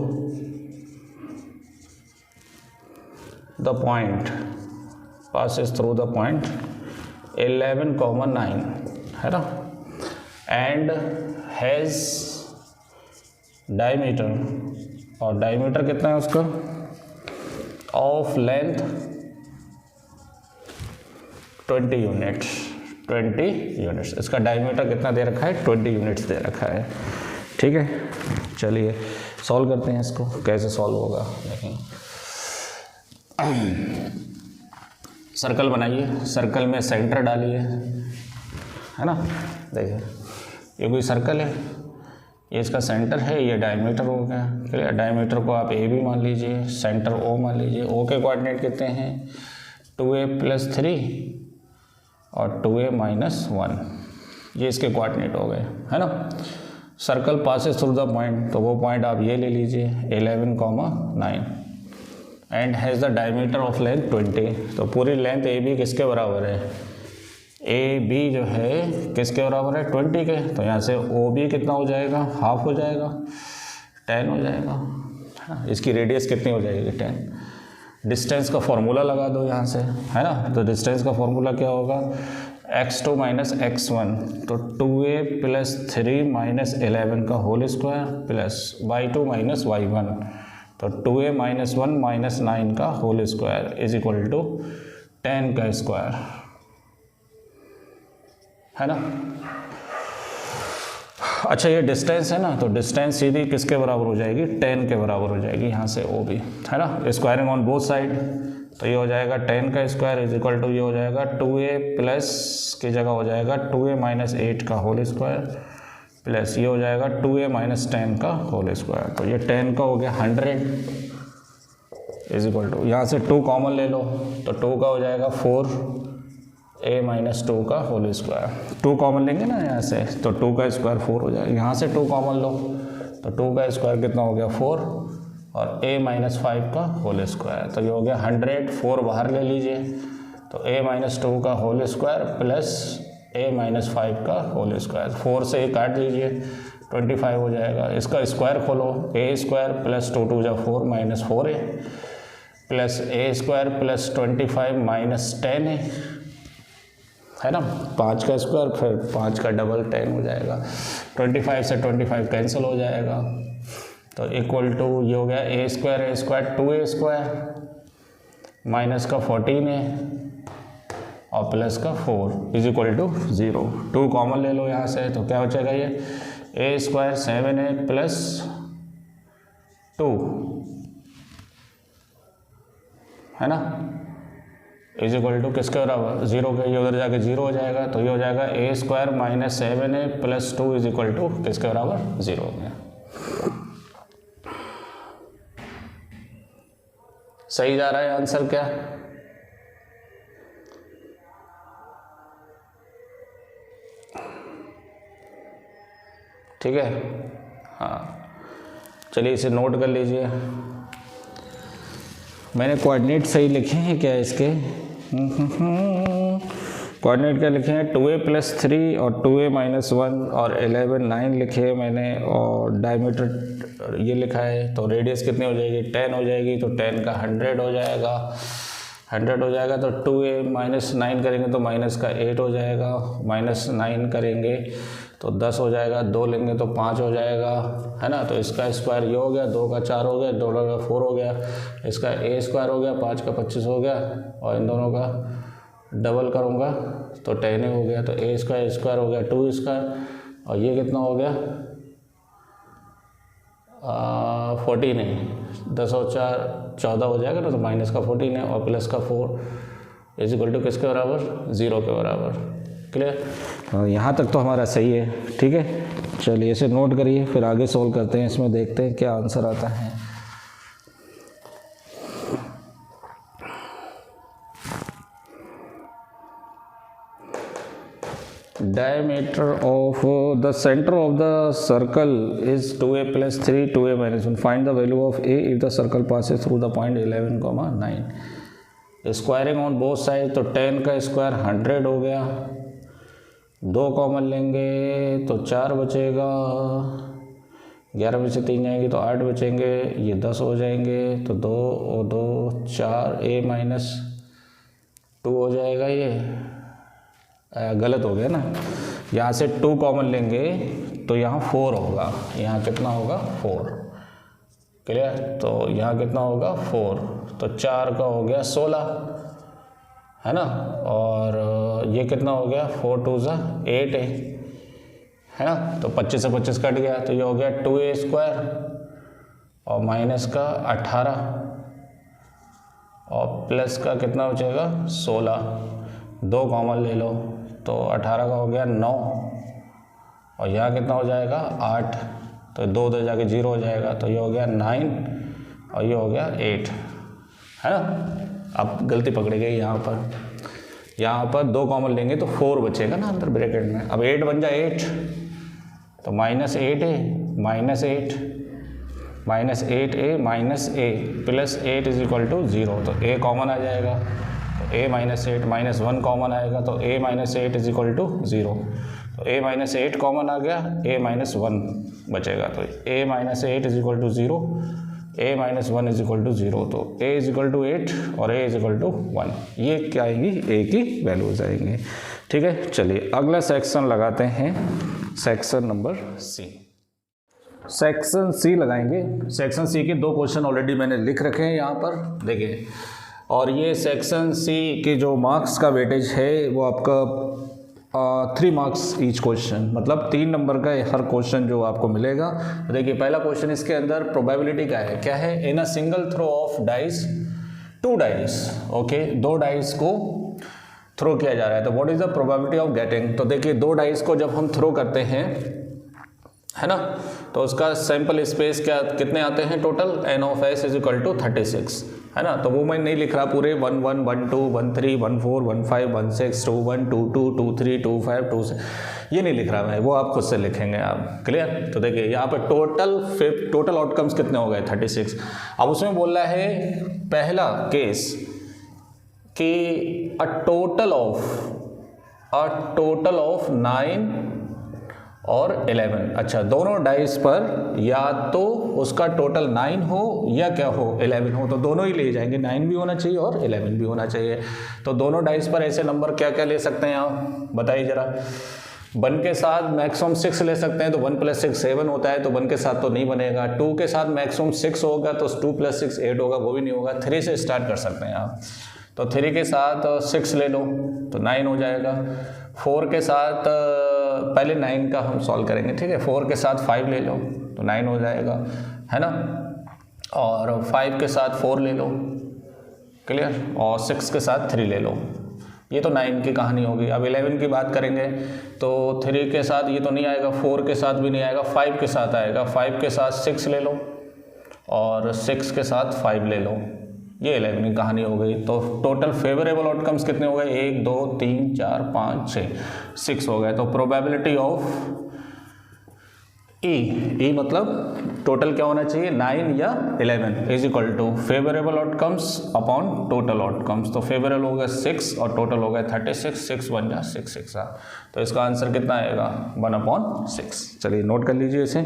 S1: the point passes through the point 11,9 है ना, एंड हैज़ डायमीटर, और डायमीटर कितना है उसका, ऑफ लेंथ 20 यूनिट्स। इसका डायमीटर कितना दे रखा है, 20 यूनिट्स दे रखा है। ठीक है, चलिए सॉल्व करते हैं इसको, कैसे सॉल्व होगा देखें। सर्कल बनाइए, सर्कल में सेंटर डालिए, है ना, देखिए ये कोई सर्कल है, ये इसका सेंटर है, ये डायमीटर हो गया, क्लियर। डायमीटर को आप ए भी मान लीजिए, सेंटर ओ मान लीजिए। ओ के कोऑर्डिनेट कितने हैं, 2a + 3 और 2a - 1, ये इसके कोऑर्डिनेट हो गए, है ना। Circle passes through the point, तो वो पॉइंट आप ये ले लीजिए 11,9 and has the diameter of length 20। तो पूरी लेंथ ए बी किसके बराबर है, ए बी जो है किसके बराबर है, 20 के। तो यहाँ से ओ बी कितना हो जाएगा, हाफ हो जाएगा, 10 हो जाएगा। हाँ, इसकी रेडियस कितनी हो जाएगी, 10। डिस्टेंस का फॉर्मूला लगा दो यहाँ से, है ना। तो डिस्टेंस का फॉर्मूला क्या होगा, x2 - x1, तो 2a + 3 - 11 का whole square plus y2 - y1, तो 2a - 1 - 9 का whole square is equal to 10 का स्क्वायर, है ना। अच्छा, ये डिस्टेंस है ना, तो डिस्टेंस सीधी किसके बराबर हो जाएगी, 10 के बराबर हो जाएगी यहाँ से ओ बी, है ना। स्क्वायरिंग ऑन बोथ साइड, तो ये हो जाएगा 10 का स्क्वायर इज इक्वल टू, ये हो जाएगा 2a प्लस की जगह हो जाएगा 2a - 8 का होल स्क्वायर प्लस ये हो जाएगा 2a - 10 का होल स्क्वायर। तो ये 10 का हो गया 100 इज इक्वल टू, यहाँ से 2 कॉमन ले लो, तो 2 का हो जाएगा 4a - 2 का होल स्क्वायर। 2 कॉमन लेंगे ना यहाँ से, तो 2 का स्क्वायर 4 हो जाएगा। यहाँ से 2 कॉमन लो, तो 2 का स्क्वायर कितना हो गया 4 और a - 5 का होल स्क्वायर, तो ये हो गया 100। 4 बाहर ले लीजिए, तो a - 2 का होल स्क्वायर प्लस a - 5 का होल स्क्वायर। 4 से ये काट लीजिए, 25 हो जाएगा। इसका स्क्वायर खोलो, a² plus 2 2 = 4 - 4a plus a² plus 25 - 10a, है ना। 5 का स्क्वायर फिर 5 का डबल 10 हो जाएगा। 25 से 25 कैंसिल हो जाएगा, तो इक्वल टू ये हो गया a² 2a² माइनस का 14a और प्लस का 4 इज इक्वल टू 0। 2 कॉमन ले लो यहाँ से, तो क्या हो जाएगा, ये a² 7a प्लस 2, है ना, इज इक्वल टू किसके बराबर, 0 के। ये उधर जाके 0 हो जाएगा, तो ये हो जाएगा a² - 7a plus 2 is equal to किसके बराबर, 0 हो गया। सही जा रहा है आंसर क्या, ठीक है। हाँ, चलिए इसे नोट कर लीजिए। मैंने कोऑर्डिनेट सही लिखे हैं क्या इसके, कोऑर्डिनेट क्या लिखे हैं, 2a + 3 और 2a - 1 और 11 9 लिखे हैं मैंने, और डायमीटर ये लिखा है। तो रेडियस कितनी हो जाएगी, 10 हो जाएगी, तो 10 का 100 हो जाएगा, 100 हो जाएगा। तो 2a - 9 करेंगे तो माइनस का 8 हो जाएगा, -9 करेंगे तो 10 हो जाएगा, 2 लेंगे तो 5 हो जाएगा, है ना। तो इसका स्क्वायर ये हो गया, 2 का 4 हो गया, 2 का 4 हो गया, इसका a² हो गया, 5 का 25 हो गया, और इन दोनों का डबल करूँगा तो 10 हो गया। तो a² हो गया 2², और ये कितना हो गया 14 10 और 4 14 हो जाएगा ना, तो माइनस का 14 और प्लस का 4 इज इक्वल टू किसके बराबर, 0 के बराबर। क्लियर, यहाँ तक तो हमारा सही है, ठीक है। चलिए इसे नोट करिए, फिर आगे सॉल्व करते हैं, इसमें देखते हैं क्या आंसर आता है। Diameter of the center of the circle is 2a + 3 2a - 1. Find the value of a if the circle passes through the point 11,9. Squaring on both side, तो 10 का स्क्वायर 100 हो गया, 2 कॉमन लेंगे तो 4 बचेगा, 11 में से 3 जाएंगे तो 8 बचेंगे, ये 10 हो जाएंगे तो 2 और 2 4, a माइनस 2 हो जाएगा। ये गलत हो गया ना, यहाँ से 2 कॉमन लेंगे तो यहाँ 4 होगा, यहाँ कितना होगा 4, क्लियर। तो यहाँ कितना होगा 4, तो 4 का हो गया 16, है ना। और ये कितना हो गया 4 2 ज़ा 8 है ना। तो 25 से 25 कट गया तो ये हो गया 2a² और माइनस का 18 और प्लस का कितना बचेगा 16, 2 कॉमन ले लो तो 18 का हो गया 9 और यहाँ कितना हो जाएगा 8, तो 2 2 जाके 0 हो जाएगा, तो ये हो गया 9 और ये हो गया 8, है ना। अब गलती पकड़ी गई यहाँ पर 2 कॉमन लेंगे तो 4 बचेगा ना अंदर ब्रैकेट में। अब 8 बन जाए 8 तो -8a minus 8a minus a plus 8 is equal to 0, तो a कॉमन आ जाएगा तो a माइनस 8 माइनस 1 कॉमन आएगा तो a minus 8 is equal to 0, तो a माइनस 8 कॉमन आ गया, a माइनस 1 बचेगा तो a minus 8 is equal to 0, a minus 1 is equal to 0, तो a इज इक्वल टू 8 और a इज इक्वल टू 1, ये क्या आएंगी a की वैल्यूज आएंगी। ठीक है, चलिए अगला सेक्शन लगाते हैं, section number C. Section C लगाएंगे। सेक्शन सी के 2 क्वेश्चन ऑलरेडी मैंने लिख रखे हैं यहाँ पर, देखिए। और ये सेक्शन सी के जो मार्क्स का वेटेज है वो आपका 3 मार्क्स ईच क्वेश्चन, मतलब 3 नंबर का हर क्वेश्चन जो आपको मिलेगा। देखिए पहला क्वेश्चन इसके अंदर प्रोबेबिलिटी का है, क्या है, in a single throw of dice 2 dice, okay, 2 dice को थ्रो किया जा रहा है, तो what is the probability of getting. तो देखिए 2 डाइस को जब हम थ्रो करते हैं, है ना, तो उसका सैंपल स्पेस क्या कितने आते हैं total, n of s is equal to 36, है ना। तो वो मैं नहीं लिख रहा पूरे 1 1 1 2 1 3 1 4 1 5 1 6 2 1 2 2 2 3 2 5 2 6, ये नहीं लिख रहा मैं, वो आप खुद से लिखेंगे आप, क्लियर। तो देखिए यहाँ पे टोटल आउटकम्स कितने हो गए 36। अब उसमें बोल रहा है पहला केस कि अ टोटल ऑफ 9 और 11, अच्छा दोनों डाइस पर या तो उसका टोटल 9 हो या क्या हो 11 हो, तो दोनों ही ले जाएंगे, 9 भी होना चाहिए और 11 भी होना चाहिए। तो दोनों डाइस पर ऐसे नंबर क्या क्या ले सकते हैं आप बताइए जरा। 1 के साथ मैक्सिमम 6 ले सकते हैं, तो 1 + 6 7 होता है, तो 1 के साथ तो नहीं बनेगा। 2 के साथ मैक्सिमम 6 होगा तो 2 + 6 8 होगा, वो भी नहीं होगा। 3 से स्टार्ट कर सकते हैं आप, तो 3 के साथ 6 ले लो तो 9 हो जाएगा। 4 के साथ पहले 9 का हम सॉल्व करेंगे, ठीक है। 4 के साथ 5 ले लो तो 9 हो जाएगा, है ना। और 5 के साथ 4 ले लो, क्लियर, और 6 के साथ 3 ले लो, ये तो 9 की कहानी होगी। अब 11 की बात करेंगे तो 3 के साथ ये तो नहीं आएगा, 4 के साथ भी नहीं आएगा, 5 के साथ आएगा। 5 के साथ 6 ले लो और 6 के साथ 5 ले लो, ये 11 की कहानी हो गई। तो टोटल फेवरेबल आउटकम्स कितने हो गए, 1 2 3 4 5 6 हो गए। तो प्रोबेबिलिटी ऑफ ई मतलब टोटल क्या होना चाहिए 9 या 11 is equal to favourable outcomes upon total outcomes. तो फेवरेबल हो गया 6 और टोटल हो गया 36, 6 बन जा 6 6 तो इसका आंसर कितना आएगा 1/6। चलिए नोट कर लीजिए इसे,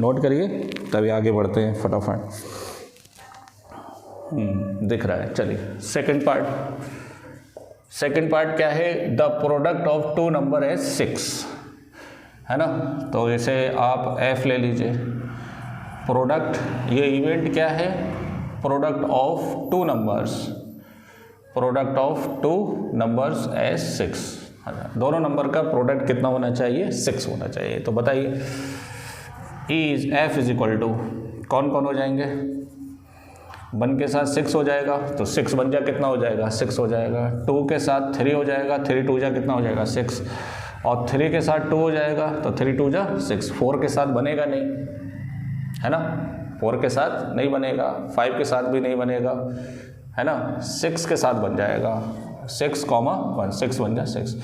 S1: नोट करिए तभी आगे बढ़ते हैं फटाफट। दिख रहा है। चलिए सेकंड पार्ट क्या है, द प्रोडक्ट ऑफ 2 नंबर है 6, है ना। तो इसे आप f ले लीजिए। प्रोडक्ट, ये इवेंट क्या है, प्रोडक्ट ऑफ 2 नंबर्स एज 6, दोनों नंबर का प्रोडक्ट कितना होना चाहिए 6 होना चाहिए। तो बताइए f इज इक्वल टू कौन कौन हो जाएंगे, 1 के साथ 6 हो जाएगा तो 6 बन जा कितना हो जाएगा 6 हो जाएगा। 2 के साथ 3 हो जाएगा, 3 2 जा कितना हो जाएगा 6, और 3 के साथ 2 हो जाएगा तो 3 2 जा 6। 4 के साथ बनेगा नहीं, है ना, 4 के साथ नहीं बनेगा, 5 के साथ भी नहीं बनेगा, है ना। 6 के साथ बन जाएगा, 6, 1 6 बन जा 6।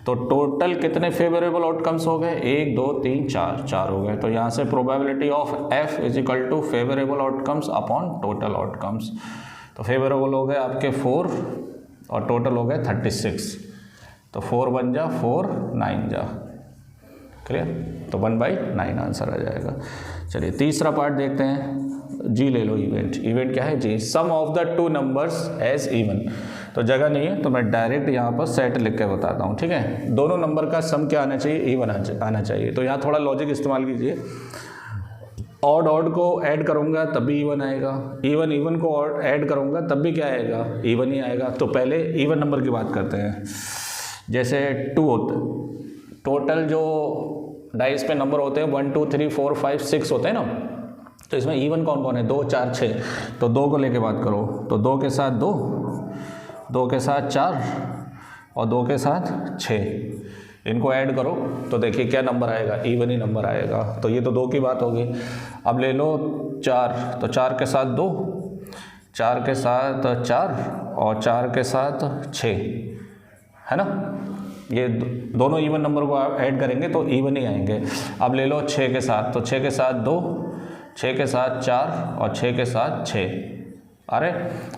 S1: तो टोटल कितने फेवरेबल आउटकम्स हो गए, 1 2 3 4 हो गए। तो यहाँ से probability of f is equal to favourable outcomes upon total outcomes. तो फेवरेबल हो गए आपके 4 और टोटल हो गए 36, तो 4 बन जा 4 9 जा, क्लियर। तो 1/9 आंसर आ जाएगा। चलिए तीसरा पार्ट देखते हैं। जी ले लो, इवेंट क्या है जी, sum of the two numbers as even. तो जगह नहीं है तो मैं डायरेक्ट यहाँ पर सेट लिख के बताता हूँ, ठीक है। दोनों नंबर का सम क्या आना चाहिए, इवन आना चाहिए। तो यहाँ थोड़ा लॉजिक इस्तेमाल कीजिए। ऑड को ऐड करूँगा तब भी इवन आएगा, इवन को ऐड करूँगा तब भी क्या आएगा, इवन ही आएगा। तो पहले इवन नंबर की बात करते हैं। जैसे 2 होते, टोटल जो डाइस पे नंबर होते हैं 1 2 3 4 5 6 होते हैं ना, तो इसमें इवन कौन कौन है, 2 4 6। तो 2 को लेके बात करो तो 2 के साथ 2, 2 के साथ 4 और 2 के साथ 6। इनको ऐड करो तो देखिए क्या नंबर आएगा, इवन ही नंबर आएगा। तो ये तो 2 की बात होगी। अब ले लो 4, तो 4 के साथ 2, 4 के साथ 4 और 4 के साथ 6, है ना। ये दोनों इवन नंबर को आप ऐड करेंगे तो इवन ही आएंगे। अब ले लो 6 के साथ, तो 6 के साथ 2, 6 के साथ 4 और 6 के साथ 6। अरे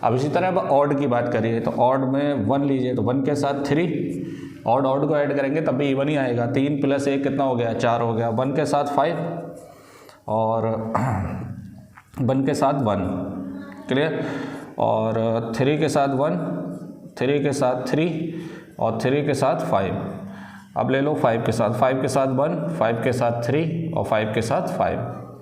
S1: अब इसी तरह अब ऑड की बात करिए तो ऑड में 1 लीजिए तो 1 के साथ 3, ऑड को ऐड करेंगे तब भी इवन ही आएगा। 3 + 1 कितना हो गया, 4 हो गया। 1 के साथ 5 और 1 के साथ 1, क्लियर। और 3 के साथ 1, 3 के साथ 3 और 3 के साथ 5। अब ले लो 5 के साथ 1, 5 के साथ 3 और 5 के साथ 5,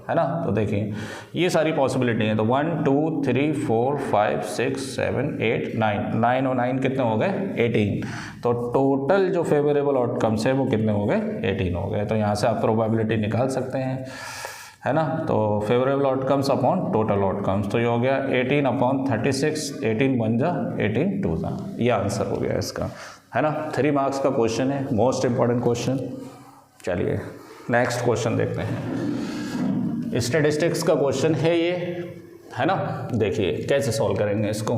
S1: है ना। तो देखिए ये सारी पॉसिबिलिटी है। तो 1 2 3 4 5 6 7 8 9 और 9 कितने हो गए, 18। तो टोटल जो फेवरेबल आउटकम्स है वो कितने हो गए, 18 हो गए। तो यहाँ से आप प्रोबेबिलिटी निकाल सकते हैं, है ना। तो favourable outcomes upon total outcomes, तो ये हो गया 18/36, 18 1 जा 18 2 जा, ये आंसर हो गया इसका, है ना। 3 मार्क्स का क्वेश्चन है, मोस्ट इंपॉर्टेंट क्वेश्चन। चलिए नेक्स्ट क्वेश्चन देखते हैं। स्टैटिस्टिक्स का क्वेश्चन है ये, है ना। देखिए कैसे सॉल्व करेंगे इसको,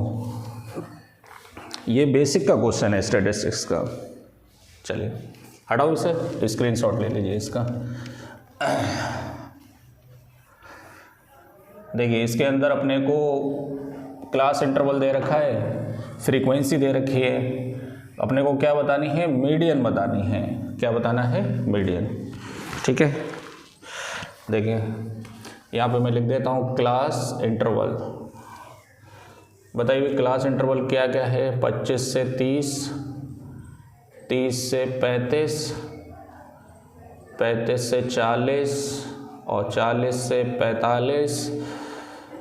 S1: ये बेसिक का क्वेश्चन है स्टैटिस्टिक्स का। चलिए हटाओ इसे, स्क्रीनशॉट ले लीजिए इसका। देखिए इसके अंदर अपने को क्लास इंटरवल दे रखा है, फ्रीक्वेंसी दे रखी है, अपने को क्या बतानी है, मीडियन बतानी है। क्या बताना है, मीडियन, ठीक है। देखिए यहाँ पे मैं लिख देता हूँ क्लास इंटरवल। बताइए क्लास इंटरवल क्या क्या है, 25 से 30, 30 से 35, 35 से 40 और 40 से 45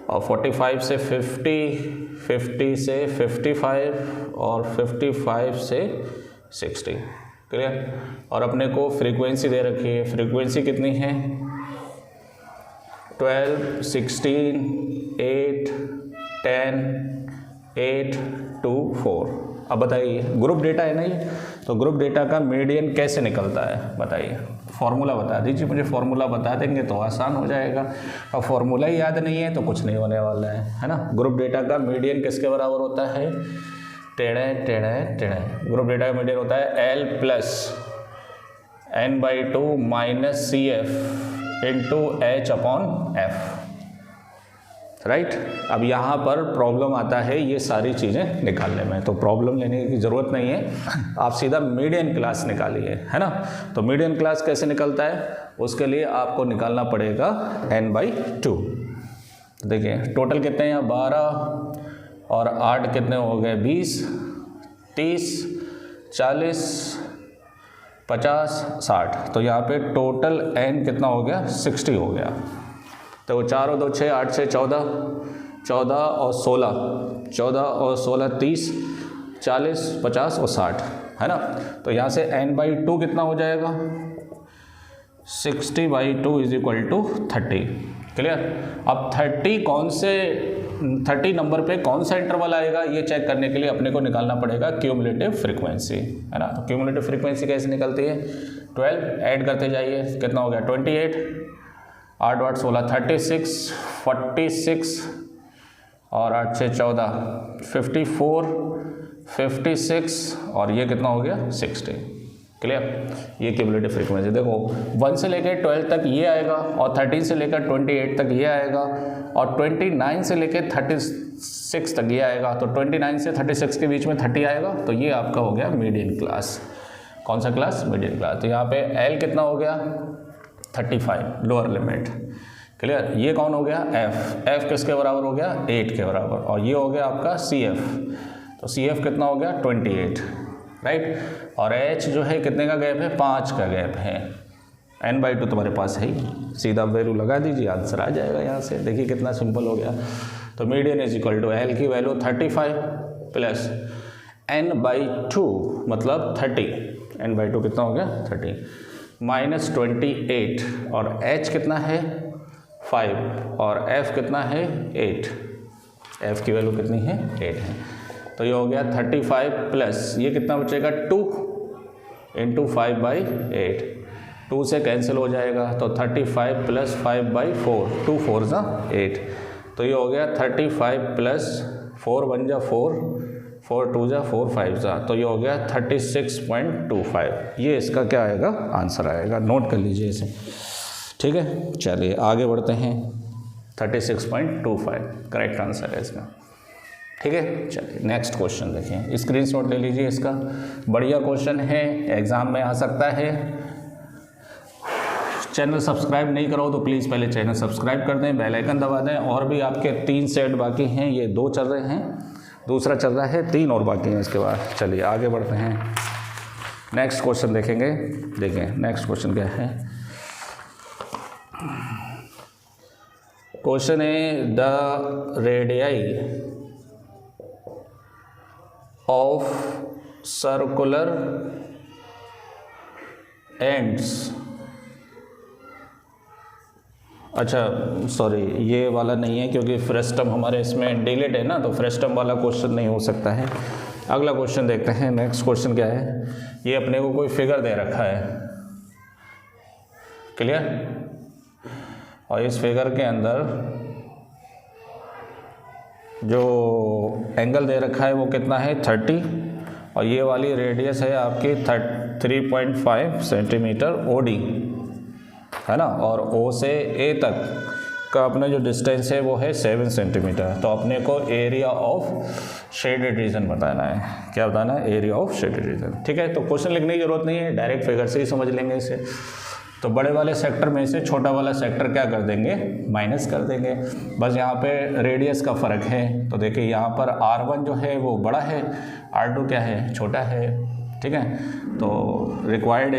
S1: और 45 से 50, 50 से 55 और 55 से 60, क्लियर। और अपने को फ्रीक्वेंसी दे रखी है, फ्रीक्वेंसी कितनी है, 12, 16, 8, 10, 8, 2, 4। अब बताइए ग्रुप डेटा है ना ये, तो ग्रुप डेटा का मीडियन कैसे निकलता है, बताइए। फॉर्मूला बता दीजिए मुझे, फॉर्मूला बता देंगे तो आसान हो जाएगा। अब फॉर्मूला ही याद नहीं है तो कुछ नहीं होने वाला है ना। ग्रुप डेटा का मीडियन किसके बराबर होता है, टेढ़े टेढ़े टेढ़े। ग्रुप डेटा का मीडियन होता है L + n/2 - CF × H/F, right. अब यहाँ पर प्रॉब्लम आता है ये सारी चीज़ें निकालने में, तो प्रॉब्लम लेने की ज़रूरत नहीं है, आप सीधा मीडियन क्लास निकालिए, है ना। तो मीडियन क्लास कैसे निकलता है, उसके लिए आपको निकालना पड़ेगा n/2। देखिए टोटल कितने हैं यहाँ, 12 और 8 कितने हो गए, 20, 30, 40, 50, 60। तो यहाँ पे टोटल n कितना हो गया, 60 हो गया। तो 4 और 2 6, 8 से 14, 14 और 16, 14 और 16 30, 40, 50 और 60, है ना। तो यहाँ से n/2 कितना हो जाएगा, 60/2 = 30, क्लियर। अब 30 नंबर पे कौन सा इंटरवल आएगा ये चेक करने के लिए अपने को निकालना पड़ेगा क्यूमुलेटिव फ्रीक्वेंसी, है ना। तो क्यूमुलेटिव फ्रीक्वेंसी कैसे निकलती है, 12 ऐड करते जाइए, कितना हो गया 28, 8 8 16 36, 46 और 8 से 14 54, 56 और ये कितना हो गया 60, क्लियर। ये क्यूमुलेटिव फ्रीक्वेंसी देखो 1 से लेकर 12 तक ये आएगा और 13 से लेकर 28 तक ये आएगा और 29 से लेकर 36 तक ये आएगा। तो 29 से 36 के बीच में 30 आएगा, तो ये आपका हो गया मीडियन क्लास, कौन सा क्लास, मिडिल क्लास। तो यहाँ पे L कितना हो गया 35 लोअर लिमिट, क्लियर। ये कौन हो गया F किसके बराबर हो गया 8 के बराबर, और ये हो गया आपका CF, तो CF कितना हो गया 28, राइट। और H जो है कितने का गैप है 5 का गैप है, n/2 तुम्हारे पास है ही, सीधा वैल्यू लगा दीजिए आंसर आ जाएगा यहाँ से। देखिए कितना सिंपल हो गया। तो median is equal to L की वैल्यू 35 प्लस n/2 मतलब 30, n/2 कितना हो गया 30 माइनस 28, और H कितना है 5 और F कितना है 8, F की वैल्यू कितनी है 8 है। तो ये हो गया 35 प्लस ये कितना बचेगा 2 इंटू 5/8, 2 से कैंसिल हो जाएगा, तो 35 प्लस 5/4, 2 4 ज़ा 8, तो ये हो गया 35 प्लस 4 1 जा 4, 4 2 जा 4 5 जा, तो ये हो गया 36.25। ये इसका क्या आएगा आंसर आएगा, नोट कर लीजिए इसे, ठीक है। चलिए आगे बढ़ते हैं, 36.25 करेक्ट आंसर है इसका, ठीक है। चलिए नेक्स्ट क्वेश्चन देखें, स्क्रीनशॉट ले लीजिए इसका, बढ़िया क्वेश्चन है, एग्जाम में आ सकता है। चैनल सब्सक्राइब नहीं करो तो प्लीज़ पहले चैनल सब्सक्राइब कर दें, बेल आइकन दबा दें। और भी आपके 3 सेट बाकी हैं, ये 2 चल रहे हैं, दूसरा चल रहा है, 3 और बाकी हैं इसके बाद। चलिए आगे बढ़ते हैं, नेक्स्ट क्वेश्चन देखेंगे। देखें नेक्स्ट क्वेश्चन क्या है, क्वेश्चन है the radii of circular ends, अच्छा सॉरी ये वाला नहीं है क्योंकि फ्रेस्टम हमारे इसमें डिलीट है ना, तो फ्रेस्टम वाला क्वेश्चन नहीं हो सकता है। अगला क्वेश्चन देखते हैं, नेक्स्ट क्वेश्चन क्या है, ये अपने को कोई फिगर दे रखा है, क्लियर। और इस फिगर के अंदर जो एंगल दे रखा है वो कितना है 30, और ये वाली रेडियस है आपकी 3.5 सेंटीमीटर ओडी, है ना। और O से A तक का अपना जो डिस्टेंस है वो है 7 सेंटीमीटर। तो अपने को एरिया ऑफ शेडेड रीजन बताना है, क्या बताना है एरिया ऑफ शेडेड रीजन, ठीक है। तो क्वेश्चन लिखने की जरूरत नहीं है, डायरेक्ट फिगर से ही समझ लेंगे इसे। तो बड़े वाले सेक्टर में से छोटा वाला सेक्टर क्या कर देंगे माइनस कर देंगे, बस यहाँ पे रेडियस का फ़र्क है। तो देखिए यहाँ पर R1 जो है वो बड़ा है, R2 क्या है छोटा है, ठीक है। तो रिक्वायर्ड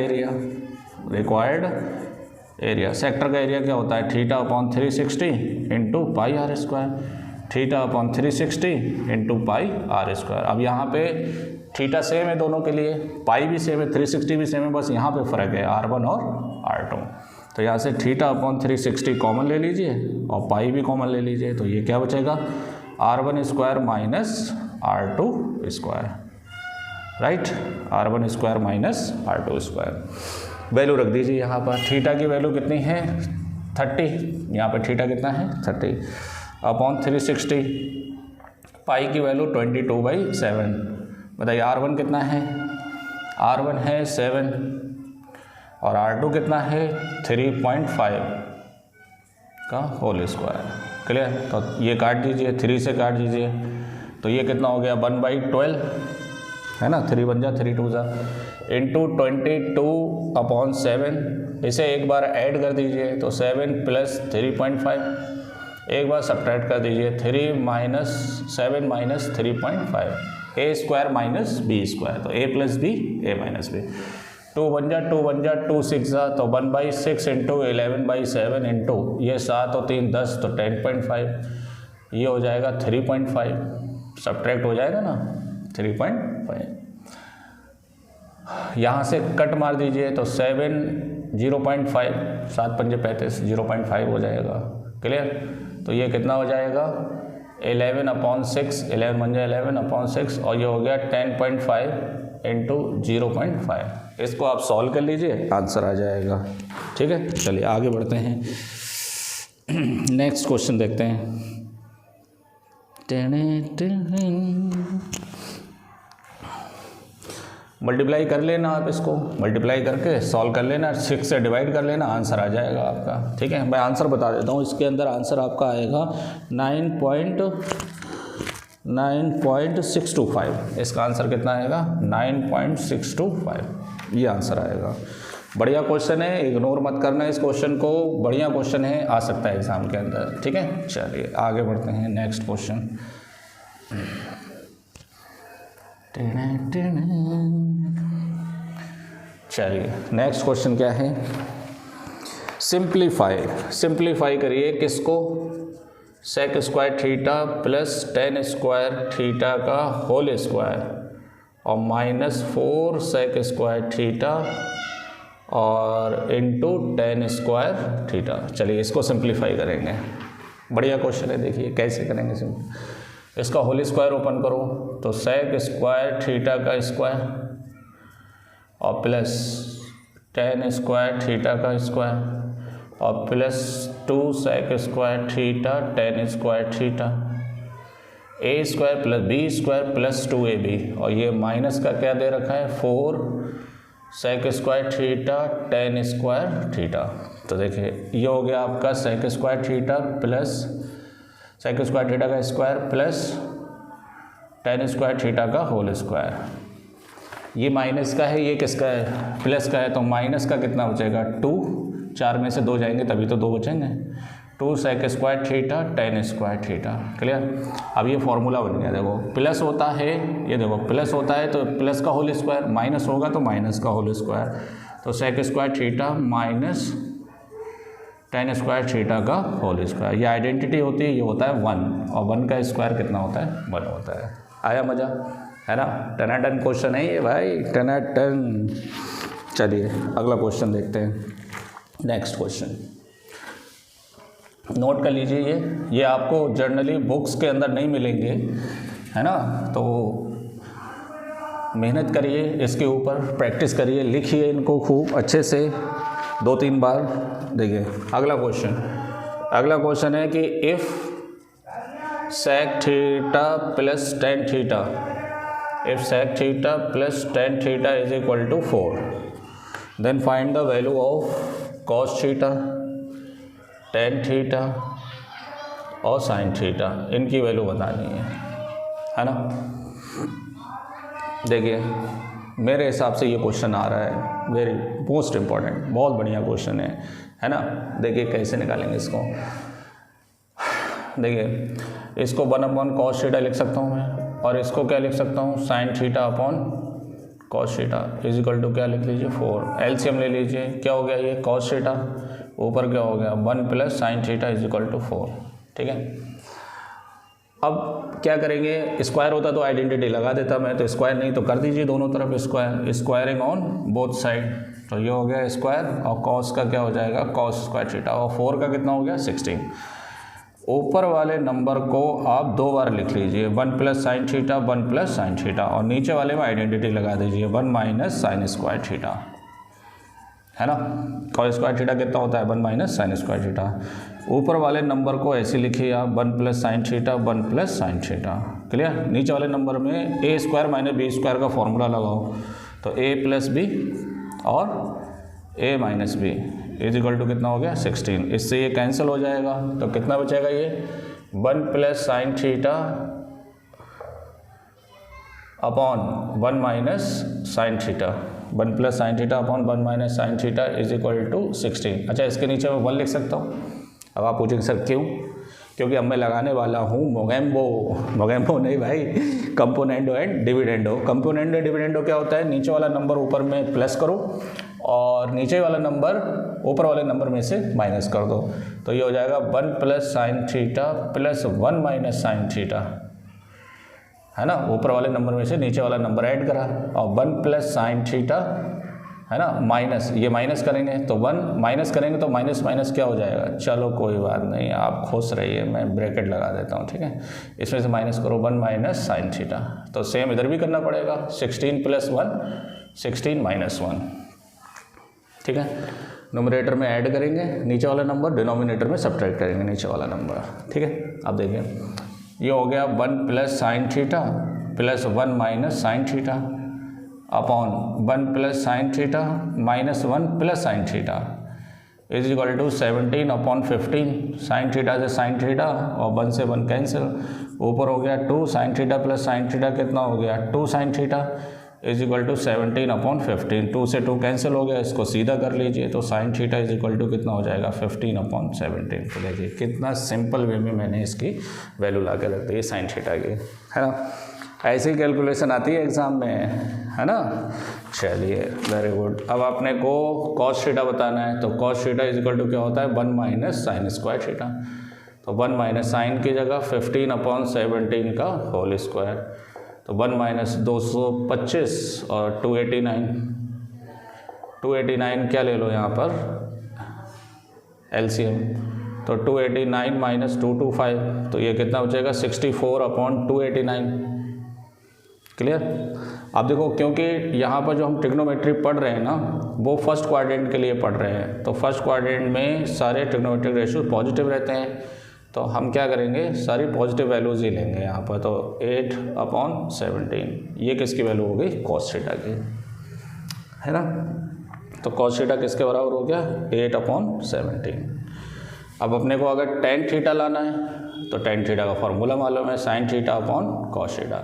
S1: एरिया सेक्टर का एरिया क्या होता है θ/360 इंटू πr², θ/360 इंटू πr²। अब यहाँ पे थीटा सेम है दोनों के लिए, पाई भी सेम है, 360 भी सेम है, बस यहाँ पे फ़र्क है R1 और R2। तो यहाँ से θ/360 कॉमन ले लीजिए और पाई भी कॉमन ले लीजिए, तो ये क्या बचेगा R1² minus R2², right, R1² minus R2²। Value रख दीजिए यहाँ पर, थीटा की वैल्यू कितनी है 30, यहाँ पर थीटा कितना है 30/360, पाई की वैल्यू 22/7। बताइए R1 कितना है, R1 है 7 और R2 कितना है 3.5 का होल स्क्वायर, क्लियर। तो ये काट दीजिए, 3 से काट दीजिए, तो ये कितना हो गया 1/12 है ना, 3 1 जा 3 2 जा इंटू 22/7। इसे एक बार ऐड कर दीजिए तो 7 प्लस 3.5, एक बार सब्ट्रैक्ट कर दीजिए 3 minus 7 minus 3.5, A² minus B², तो A plus B A minus B, 2 1 जा 2 1 जा 2 6 जा, तो 1/6 इंटू 11/7 इंटू ये 7 और 3 10, तो 10.5, ये हो जाएगा 3.5, सब्ट्रैक्ट हो जाएगा ना 3.5। यहाँ से कट मार दीजिए तो 7 0.5, 7 पंजे 35, 0.5 हो जाएगा, क्लियर। तो ये कितना हो जाएगा 11/6, 11 1 जा 11/6, और ये हो गया 10.5 इंटू 0.5। इसको आप सॉल्व कर लीजिए, आंसर आ जाएगा, ठीक है। चलिए आगे बढ़ते हैं, नेक्स्ट क्वेश्चन देखते हैं। मल्टीप्लाई कर लेना आप, इसको मल्टीप्लाई करके सॉल्व कर लेना, 6 से डिवाइड कर लेना, आंसर आ जाएगा आपका, ठीक है। मैं आंसर बता देता हूँ, इसके अंदर आंसर आपका आएगा 9.625। इसका आंसर कितना आएगा 9.625, ये आंसर आएगा। बढ़िया क्वेश्चन है, इग्नोर मत करना इस क्वेश्चन को, बढ़िया क्वेश्चन है, आ सकता है एग्जाम के अंदर। ठीक है, चलिए आगे बढ़ते हैं नेक्स्ट क्वेश्चन। चलिए नेक्स्ट क्वेश्चन क्या है, सिंप्लीफाई करिए किसको, sec square theta plus tan square theta का होल स्क्वायर और माइनस 4 सेक स्क्वायर थीटा और इंटू टेन स्क्वायर थीटा। चलिए इसको सिंप्लीफाई करेंगे, बढ़िया क्वेश्चन है, देखिए कैसे करेंगे सिंपल। इसका होल स्क्वायर ओपन करो तो सेक स्क्वायर थीटा का स्क्वायर और प्लस टेन स्क्वायर थीटा का स्क्वायर और plus 2 sec square theta tan square theta, A square plus B square plus 2ab और ये माइनस का क्या दे रखा है 4 sec square theta tan square theta. तो देखिए ये हो गया आपका sec square theta plus sec square theta का square plus tan square theta का होल स्क्वायर। ये माइनस का है, ये किसका है, प्लस का है, तो माइनस का कितना बचेगा 2, 4 में से 2 जाएंगे तभी तो 2 बचेंगे, 2 sec square theta tan square theta. Clear. अब ये फॉर्मूला बन गया, देखो प्लस होता है, ये देखो प्लस होता है तो प्लस का होल स्क्वायर, माइनस होगा तो माइनस का होल स्क्वायर, तो sec square theta minus tan square theta का होल स्क्वायर। ये आइडेंटिटी होती है, ये होता है 1 और 1 का स्क्वायर कितना होता है 1 होता है। आया मज़ा, है ना, 10 out of 10 क्वेश्चन है ये भाई, 10 out of 10। चलिए अगला क्वेश्चन देखते हैं, नेक्स्ट क्वेश्चन नोट कर लीजिए। ये आपको जर्नली बुक्स के अंदर नहीं मिलेंगे, है ना, तो मेहनत करिए इसके ऊपर, प्रैक्टिस करिए, लिखिए इनको खूब अच्छे से 2-3 बार। देखिए अगला क्वेश्चन है कि if sec theta plus tan theta, if sec theta plus tan theta is equal to 4, then find the value of cos theta, tan theta और sin theta, इनकी वैल्यू बतानी है ना। देखिए मेरे हिसाब से ये क्वेश्चन आ रहा है, वेरी मोस्ट इम्पॉर्टेंट, बहुत बढ़िया क्वेश्चन है ना। देखिए कैसे निकालेंगे इसको, देखिए इसको 1/cos cos थीटा लिख सकता हूँ मैं, और इसको क्या लिख सकता हूँ sine theta upon cos theta is equal to क्या लिख लीजिए 4। एलसीएम ले लीजिए, क्या हो गया ये कॉस थीटा, ऊपर क्या हो गया 1 plus sine theta is equal to 4। ठीक है, अब क्या करेंगे, स्क्वायर होता तो आइडेंटिटी लगा देता मैं, तो स्क्वायर नहीं तो कर दीजिए दोनों तरफ square, squaring on both side. तो ये हो गया स्क्वायर और कॉस का क्या हो जाएगा कॉस स्क्वायर थीटा, और 4 का कितना हो गया 16। ऊपर वाले नंबर को आप 2 बार लिख लीजिए, 1 plus sine theta 1 plus sine theta, और नीचे वाले में आइडेंटिटी लगा दीजिए 1 माइनस साइन स्क्वायर थीटा, है ना। कॉस स्क्वायर थीटा कितना होता है 1 माइनस साइन स्क्वायर थीटा। ऊपर वाले नंबर को ऐसे लिखिए आप 1 plus sine theta 1 plus sine theta. Clear. नीचे वाले नंबर में A square minus B square का फॉर्मूला लगाओ, तो ए प्लस बी और A minus B is equal to कितना हो गया 16। इससे ये कैंसिल हो जाएगा, तो कितना बचेगा ये 1 plus sine theta upon 1 minus sine theta, 1 plus sine theta upon 1 minus sine theta is equal to 16। अच्छा, इसके नीचे मैं 1 लिख सकता हूँ। अब आप पूछेंगे सर क्यों, क्योंकि अब मैं लगाने वाला हूँ मोगेम्बो नहीं भाई, componendo and dividendo. Componendo dividendo क्या होता है, नीचे वाला नंबर ऊपर में प्लस करो और नीचे वाला नंबर ऊपर वाले नंबर में से माइनस कर दो, तो ये हो जाएगा 1 plus sine theta plus 1 minus sine theta, है ना। ऊपर वाले नंबर में से नीचे वाला नंबर ऐड करा और 1 प्लस साइन थीटा, है ना, माइनस ये माइनस करेंगे तो 1 माइनस करेंगे तो माइनस माइनस क्या हो जाएगा, चलो कोई बात नहीं, आप खुश रहिए, मैं ब्रैकेट लगा देता हूँ, ठीक है। इसमें से माइनस करो 1 माइनस साइन थीटा, तो सेम इधर भी करना पड़ेगा, 16 प्लस 1 16 माइनस 1, ठीक है। नोमिनेटर में ऐड करेंगे नीचे वाला नंबर, डिनोमिनेटर में सब्ट्रैक्ट करेंगे नीचे वाला नंबर, ठीक है। अब देखिए ये हो गया 1 plus sine theta plus 1 minus sine theta upon 1 plus sine theta minus 1 plus sine theta is equal to 17 upon 15। Sine theta से साइन थीटा और 1 से 1 कैंसिल, ऊपर हो गया 2 sine theta plus sine theta कितना हो गया 2 sine theta is equal to 17/15। 2 से 2 कैंसिल हो गया, इसको सीधा कर लीजिए तो sine theta is equal to कितना हो जाएगा 15/17। तो देखिए कितना सिंपल वे में मैंने इसकी वैल्यू ला के रख दी साइन थीटा की, है ना। ऐसी कैलकुलेशन आती है एग्जाम में, है ना। चलिए वेरी गुड। अब आपने को कॉस थीटा बताना है, तो cos theta is equal to क्या होता है 1 माइनस साइन स्क्वायर थीटा। तो 1 माइनस साइन की जगह 15/17 का होल स्क्वायर, तो 1 माइनस 225 और 289 क्या ले लो यहाँ पर एलसीएम, तो 289 माइनस 225, तो ये कितना हो जाएगा 64/289। क्लियर। अब देखो क्योंकि यहाँ पर जो हम ट्रिग्नोमेट्री पढ़ रहे हैं ना वो फर्स्ट क्वाड्रेंट के लिए पढ़ रहे हैं, तो फर्स्ट क्वाड्रेंट में सारे ट्रिग्नोमेट्रिक रेशियो पॉजिटिव रहते हैं, तो हम क्या करेंगे सारी पॉजिटिव वैल्यूज ही लेंगे यहाँ पर। तो 8/17 ये किसकी वैल्यू हो गई कॉस थीटा की, है ना। तो कॉस थीटा किसके बराबर हो गया 8/17। अब अपने को अगर टेन थीटा लाना है तो टेन थीटा का फॉर्मूला मालूम है sign theta upon cos theta.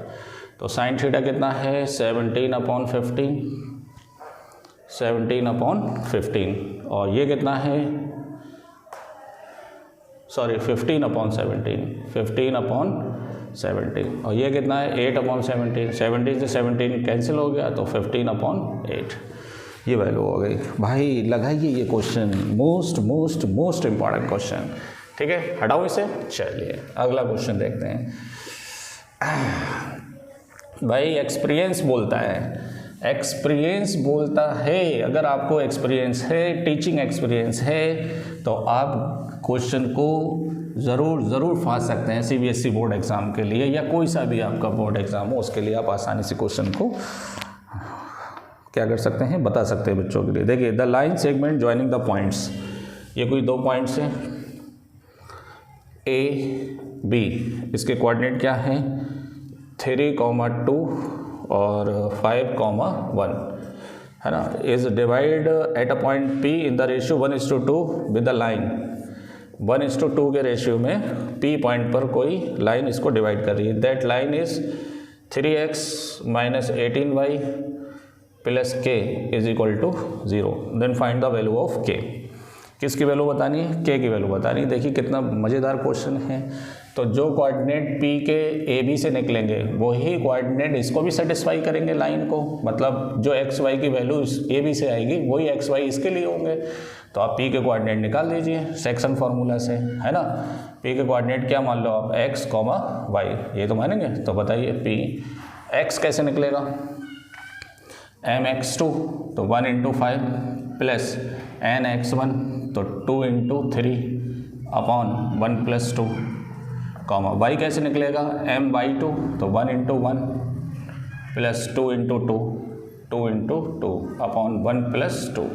S1: तो साइन थीटा कितना है 17/15 और ये कितना है सॉरी 15/17 और ये कितना है 8/17। 17 से 17 कैंसिल हो गया तो 15/8 ये वैल्यू हो गई। भाई लगाइए ये क्वेश्चन, मोस्ट इम्पॉर्टेंट क्वेश्चन, ठीक है। हटाओ इसे, चलिए अगला क्वेश्चन देखते हैं। भाई एक्सपीरियंस बोलता है, अगर आपको एक्सपीरियंस है, टीचिंग एक्सपीरियंस है, तो आप क्वेश्चन को ज़रूर फाँस सकते हैं सीबीएसई बोर्ड एग्ज़ाम के लिए, या कोई सा भी आपका बोर्ड एग्ज़ाम हो उसके लिए आप आसानी से क्वेश्चन को क्या कर सकते हैं बता सकते हैं बच्चों के लिए। देखिए the line segment joining the points, ये कोई दो पॉइंट्स हैं ए बी, इसके कोऑर्डिनेट क्या हैं 3,2 और 5,1, है ना। Is divide at a point P in the ratio 1:2 with the line. 1:2 के रेशियो में P पॉइंट पर कोई लाइन इसको डिवाइड कर रही है। That line is 3x minus 18y plus k is equal to 0। Then find the value of k। किसकी value बतानी है k की वैल्यू बतानी है। देखिए कितना मज़ेदार क्वेश्चन है। तो जो कोऑर्डिनेट P के AB से निकलेंगे वही कोऑर्डिनेट इसको भी सेटिस्फाई करेंगे लाइन को, मतलब जो XY की वैल्यू AB से आएगी वही XY इसके लिए होंगे। तो आप P के कोऑर्डिनेट निकाल लीजिए सेक्शन फार्मूला से, है ना। P के कोऑर्डिनेट क्या मान लो आप x, y, ये तो मानेंगे। तो बताइए P x कैसे निकलेगा mx2 तो 1 × 5 प्लस nx1 तो 2 × 3 अपॉन 1 + 2 कॉमा y कैसे निकलेगा my2 तो 1 × 1 प्लस 2 × 2 2 × 2 अपॉन 1 + 2।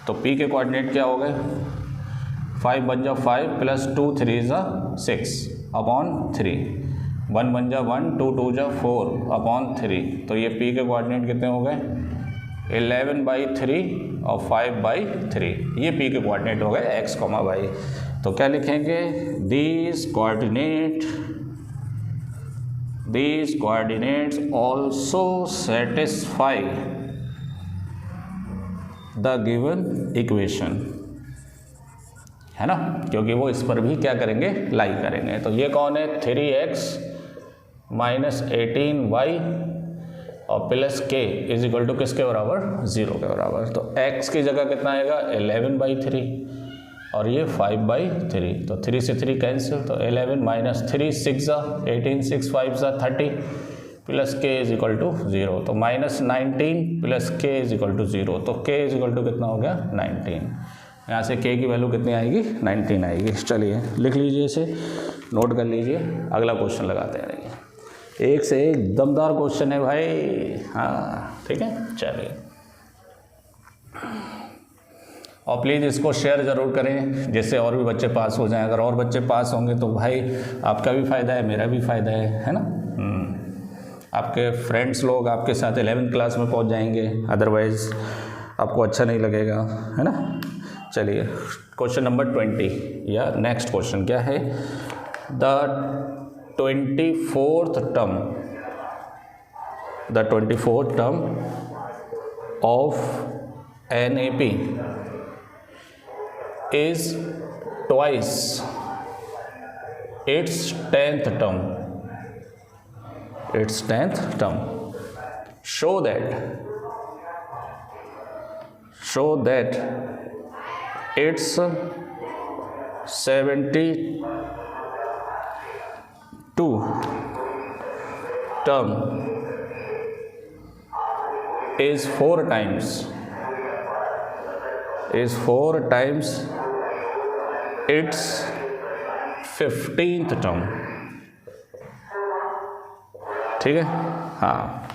S1: तो P के कोऑर्डिनेट क्या हो गए 5 बन जा 5 प्लस 2 3 जा 6 अपॉन 3, 1 बन जा 1 2 2 जा 4 अपॉन 3। तो ये P के कोऑर्डिनेट कितने हो गए 11/3 और 5/3, ये P के कोऑर्डिनेट हो गए x, y। तो क्या लिखेंगे these coordinates also satisfy the given equation, है ना, क्योंकि वो इस पर भी क्या करेंगे लाई करेंगे। तो ये कौन है 3x माइनस 18y और plus k is equal to किसके बराबर 0 के बराबर। तो x की जगह कितना आएगा 11/3 और ये 5/3, तो 3 से 3 कैंसिल, तो 11 माइनस 3 6 जा 18 6 5 जा 30 plus k is equal to 0, तो minus 19 plus k is equal to 0। तो k इज इक्वल टू कितना हो गया 19। यहाँ से k की वैल्यू कितनी आएगी 19 आएगी। चलिए लिख लीजिए, इसे नोट कर लीजिए, अगला क्वेश्चन लगाते हैं। एक से एक दमदार क्वेश्चन है भाई, हाँ ठीक है। चलिए और प्लीज़ इसको शेयर ज़रूर करें जिससे और भी बच्चे पास हो जाएं। अगर और बच्चे पास होंगे तो भाई आपका भी फ़ायदा है, मेरा भी फ़ायदा है ना। आपके फ्रेंड्स लोग आपके साथ 11th क्लास में पहुंच जाएंगे, अदरवाइज़ आपको अच्छा नहीं लगेगा, है ना। चलिए क्वेश्चन नंबर 20 या नेक्स्ट क्वेश्चन क्या है, the 24th term the 24th term of NAP is twice its 10th term. Its 10th term. Show that its 72 term is 4 times its 15th term. ठीक है, हाँ,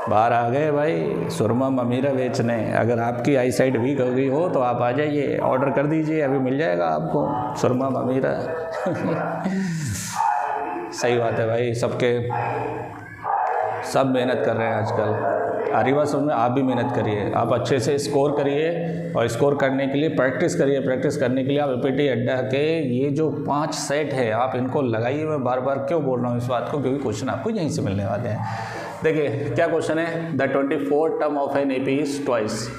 S1: बाहर आ गए भाई सुरमा ममीरा बेचने। अगर आपकी आई साइड वीक हो गई हो तो आप आ जाइए, ऑर्डर कर दीजिए, अभी मिल जाएगा आपको सुरमा ममीरा। सही बात है भाई, सब मेहनत कर रहे हैं आजकल। आ रही बात समझ में? आप भी मेहनत करिए, आप अच्छे से स्कोर करिए, और स्कोर करने के लिए प्रैक्टिस करिए। प्रैक्टिस करने के लिए आप एपीटी अड्डा के ये जो 5 सेट है आप इनको लगाइए। मैं बार बार क्यों बोल रहा हूँ इस बात को, क्योंकि क्वेश्चन आपको यहीं से मिलने वाले हैं। देखिए क्या क्वेश्चन है, the 24th term of an AP is twice.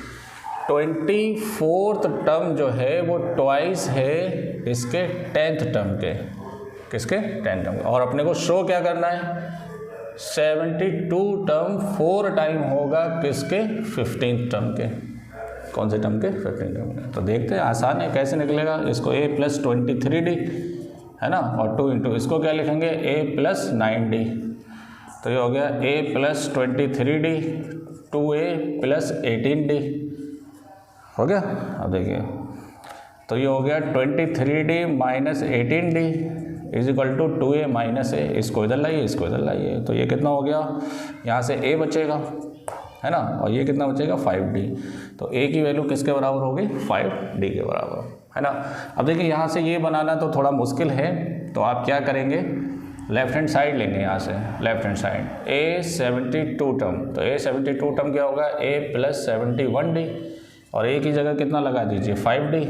S1: 24th term जो है वो ट्वाइस है इसके 10th टर्म के। किसके? 10th term. और अपने को शो क्या करना है, 72 टर्म 4 टाइम होगा किसके? 15th टर्म के। कौन से टर्म के? 15th टर्म के। तो देखते हैं, आसान है, कैसे निकलेगा। इसको a + 23d है ना, और 2 इंटू इसको क्या लिखेंगे, a + 9d। तो ये हो गया a + 23d 2a + 18d हो गया। अब देखिए, तो ये हो गया 23d - 18d is equal to 2a - a। इसको इधर लाइए, इसको इधर लाइए, तो ये कितना हो गया, यहाँ से a बचेगा है ना, और ये कितना बचेगा 5d। तो a की वैल्यू किसके बराबर होगी, 5d के बराबर है ना। अब देखिए यहाँ से ये बनाना तो थोड़ा मुश्किल है, तो आप क्या करेंगे, लेफ्ट हैंड साइड लेंगे। यहाँ से left hand side a 72 term, तो a 72 टर्म क्या होगा, a + 71d, और a की जगह कितना लगा दीजिए 5d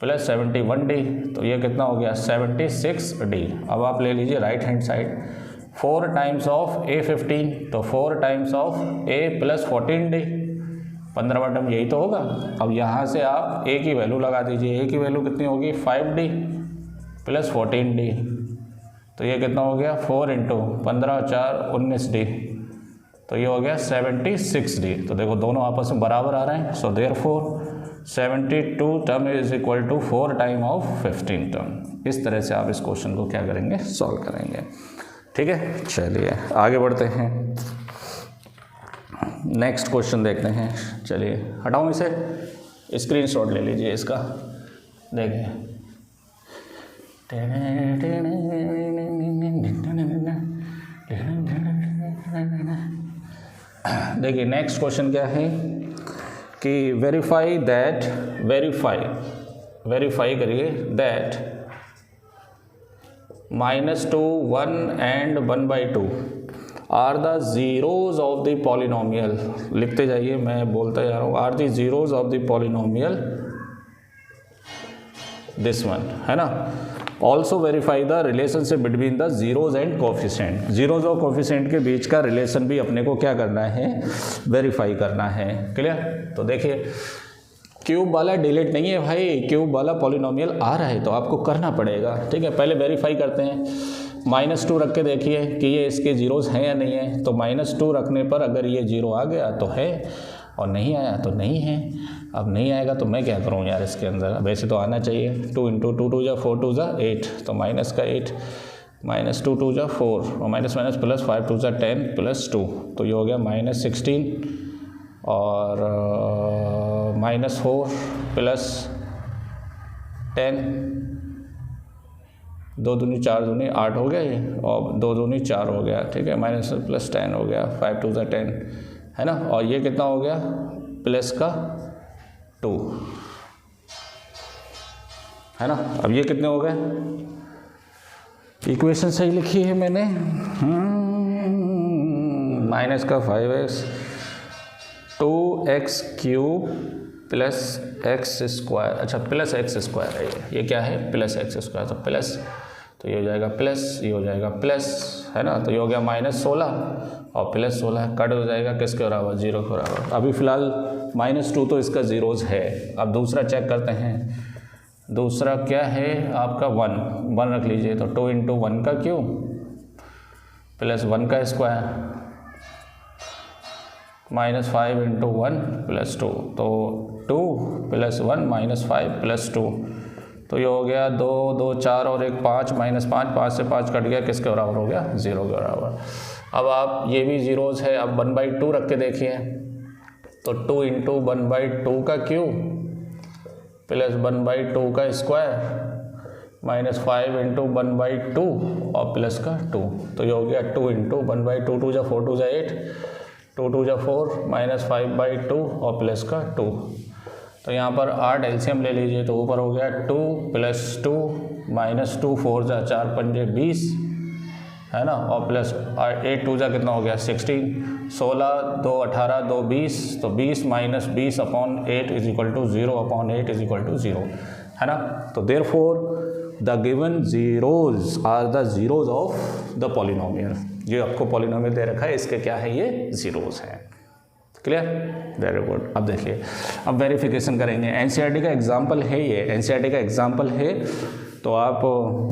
S1: + 71d, तो ये कितना हो गया 76d। अब आप ले लीजिए right hand side, 4 times of a 15, तो 4 टाइम्स ऑफ a + 14d, 15वां टर्म यही तो होगा। अब यहाँ से आप a की वैल्यू लगा दीजिए, a की वैल्यू कितनी होगी 5d + 14d, तो ये कितना हो गया 4 इंटू 15 × 4 19d, तो ये हो गया 76d। तो देखो दोनों आपस में बराबर आ रहे हैं। So therefore 72 term is equal to 4 time of 15 term. इस तरह से आप इस क्वेश्चन को क्या करेंगे, सॉल्व करेंगे। ठीक है, चलिए आगे बढ़ते हैं, नेक्स्ट क्वेश्चन देखते हैं। चलिए हटाऊँ इसे, स्क्रीनशॉट ले लीजिए इसका। देखिए देखिए नेक्स्ट क्वेश्चन क्या है कि वेरीफाई करिए that -2 1 and 1/2 are the zeros of the polynomial. लिखते जाइए, मैं बोलता जा रहा हूँ, are the zeros of the polynomial this one है ना। Also verify the relationship between the zeros and coefficient. Zeros और कोफिशिएंट के बीच का रिलेशन भी अपने को क्या करना है, वेरीफाई करना है। क्लियर? तो देखिए क्यूब वाला डिलीट नहीं है भाई, क्यूब वाला पॉलिनोमियल आ रहा है तो आपको करना पड़ेगा। ठीक है, पहले वेरीफाई करते हैं। -2 रख के देखिए कि ये इसके जीरोज हैं या नहीं है। तो -2 रखने पर अगर ये जीरो आ गया तो है, और नहीं आया तो नहीं है। अब नहीं आएगा तो मैं क्या करूँ यार इसके अंदर, वैसे तो आना चाहिए। 2 इंटू 2 2 = 4 2 = 8, तो माइनस का 8 -2 2 = 4, और माइनस प्लस 5 2 = 10 + 2, तो ये हो गया -16, और -4 + 10, 2 दूनी 4 दूनी 8 हो गया ये, और 2 दूनी 4 हो गया। ठीक है, माइनस प्लस 10 हो गया, 5 2 = 10 है ना, और ये कितना हो गया प्लस का 2 है ना। अब ये कितने हो गए, इक्वेशन सही लिखी है मैंने, माइनस का 5x 2x³ + x², अच्छा प्लस x² है ये क्या है, प्लस x², तो प्लस, तो ये हो जाएगा प्लस, ये हो जाएगा प्लस है ना, तो ये हो गया -16 और प्लस 16 कट हो जाएगा किसके बराबर, 0 के बराबर। अभी फ़िलहाल -2 तो इसका ज़ीरोज़ है। अब दूसरा चेक करते हैं, दूसरा क्या है आपका 1 रख लीजिए। तो 2 × 1 का क्यूब प्लस 1 का स्क्वायर -5 × 1 + 2, तो 2 + 1 -5 + 2, तो ये हो गया 2 2 4 और 1 5 -5, 5 से 5 कट गया, किसके बराबर हो गया, 0 के बराबर। अब आप ये भी ज़ीरोज़ है, अब 1/2 रख के देखिए। तो 2 × 1/2 का क्यूब प्लस 1/2 का स्क्वायर -5 × 1/2 और प्लस का 2, तो ये हो गया 2 × 1/2, 2 × 4 2 × 8, 2 2 × 4 -5/2 और प्लस का 2। तो यहाँ पर 8 एलसीएम ले लीजिए, तो ऊपर हो गया 2 + 2 -2 4 × 4 × 5 20 है ना, और प्लस 8 2 जा कितना हो गया 16, 16 2 18 2 20, तो 20 - 20/8 = 0/8 = 0 है ना। तो therefore the given zeros are the zeros of the polynomial. जो आपको पॉलिनोमियल दे रखा है इसके क्या है, ये ज़ीरोज़ हैं। Clear, very good. अब देखिए, अब वेरिफिकेशन करेंगे। एनसीईआरटी का एग्जाम्पल है ये, एनसीईआरटी का एग्जाम्पल है, तो आप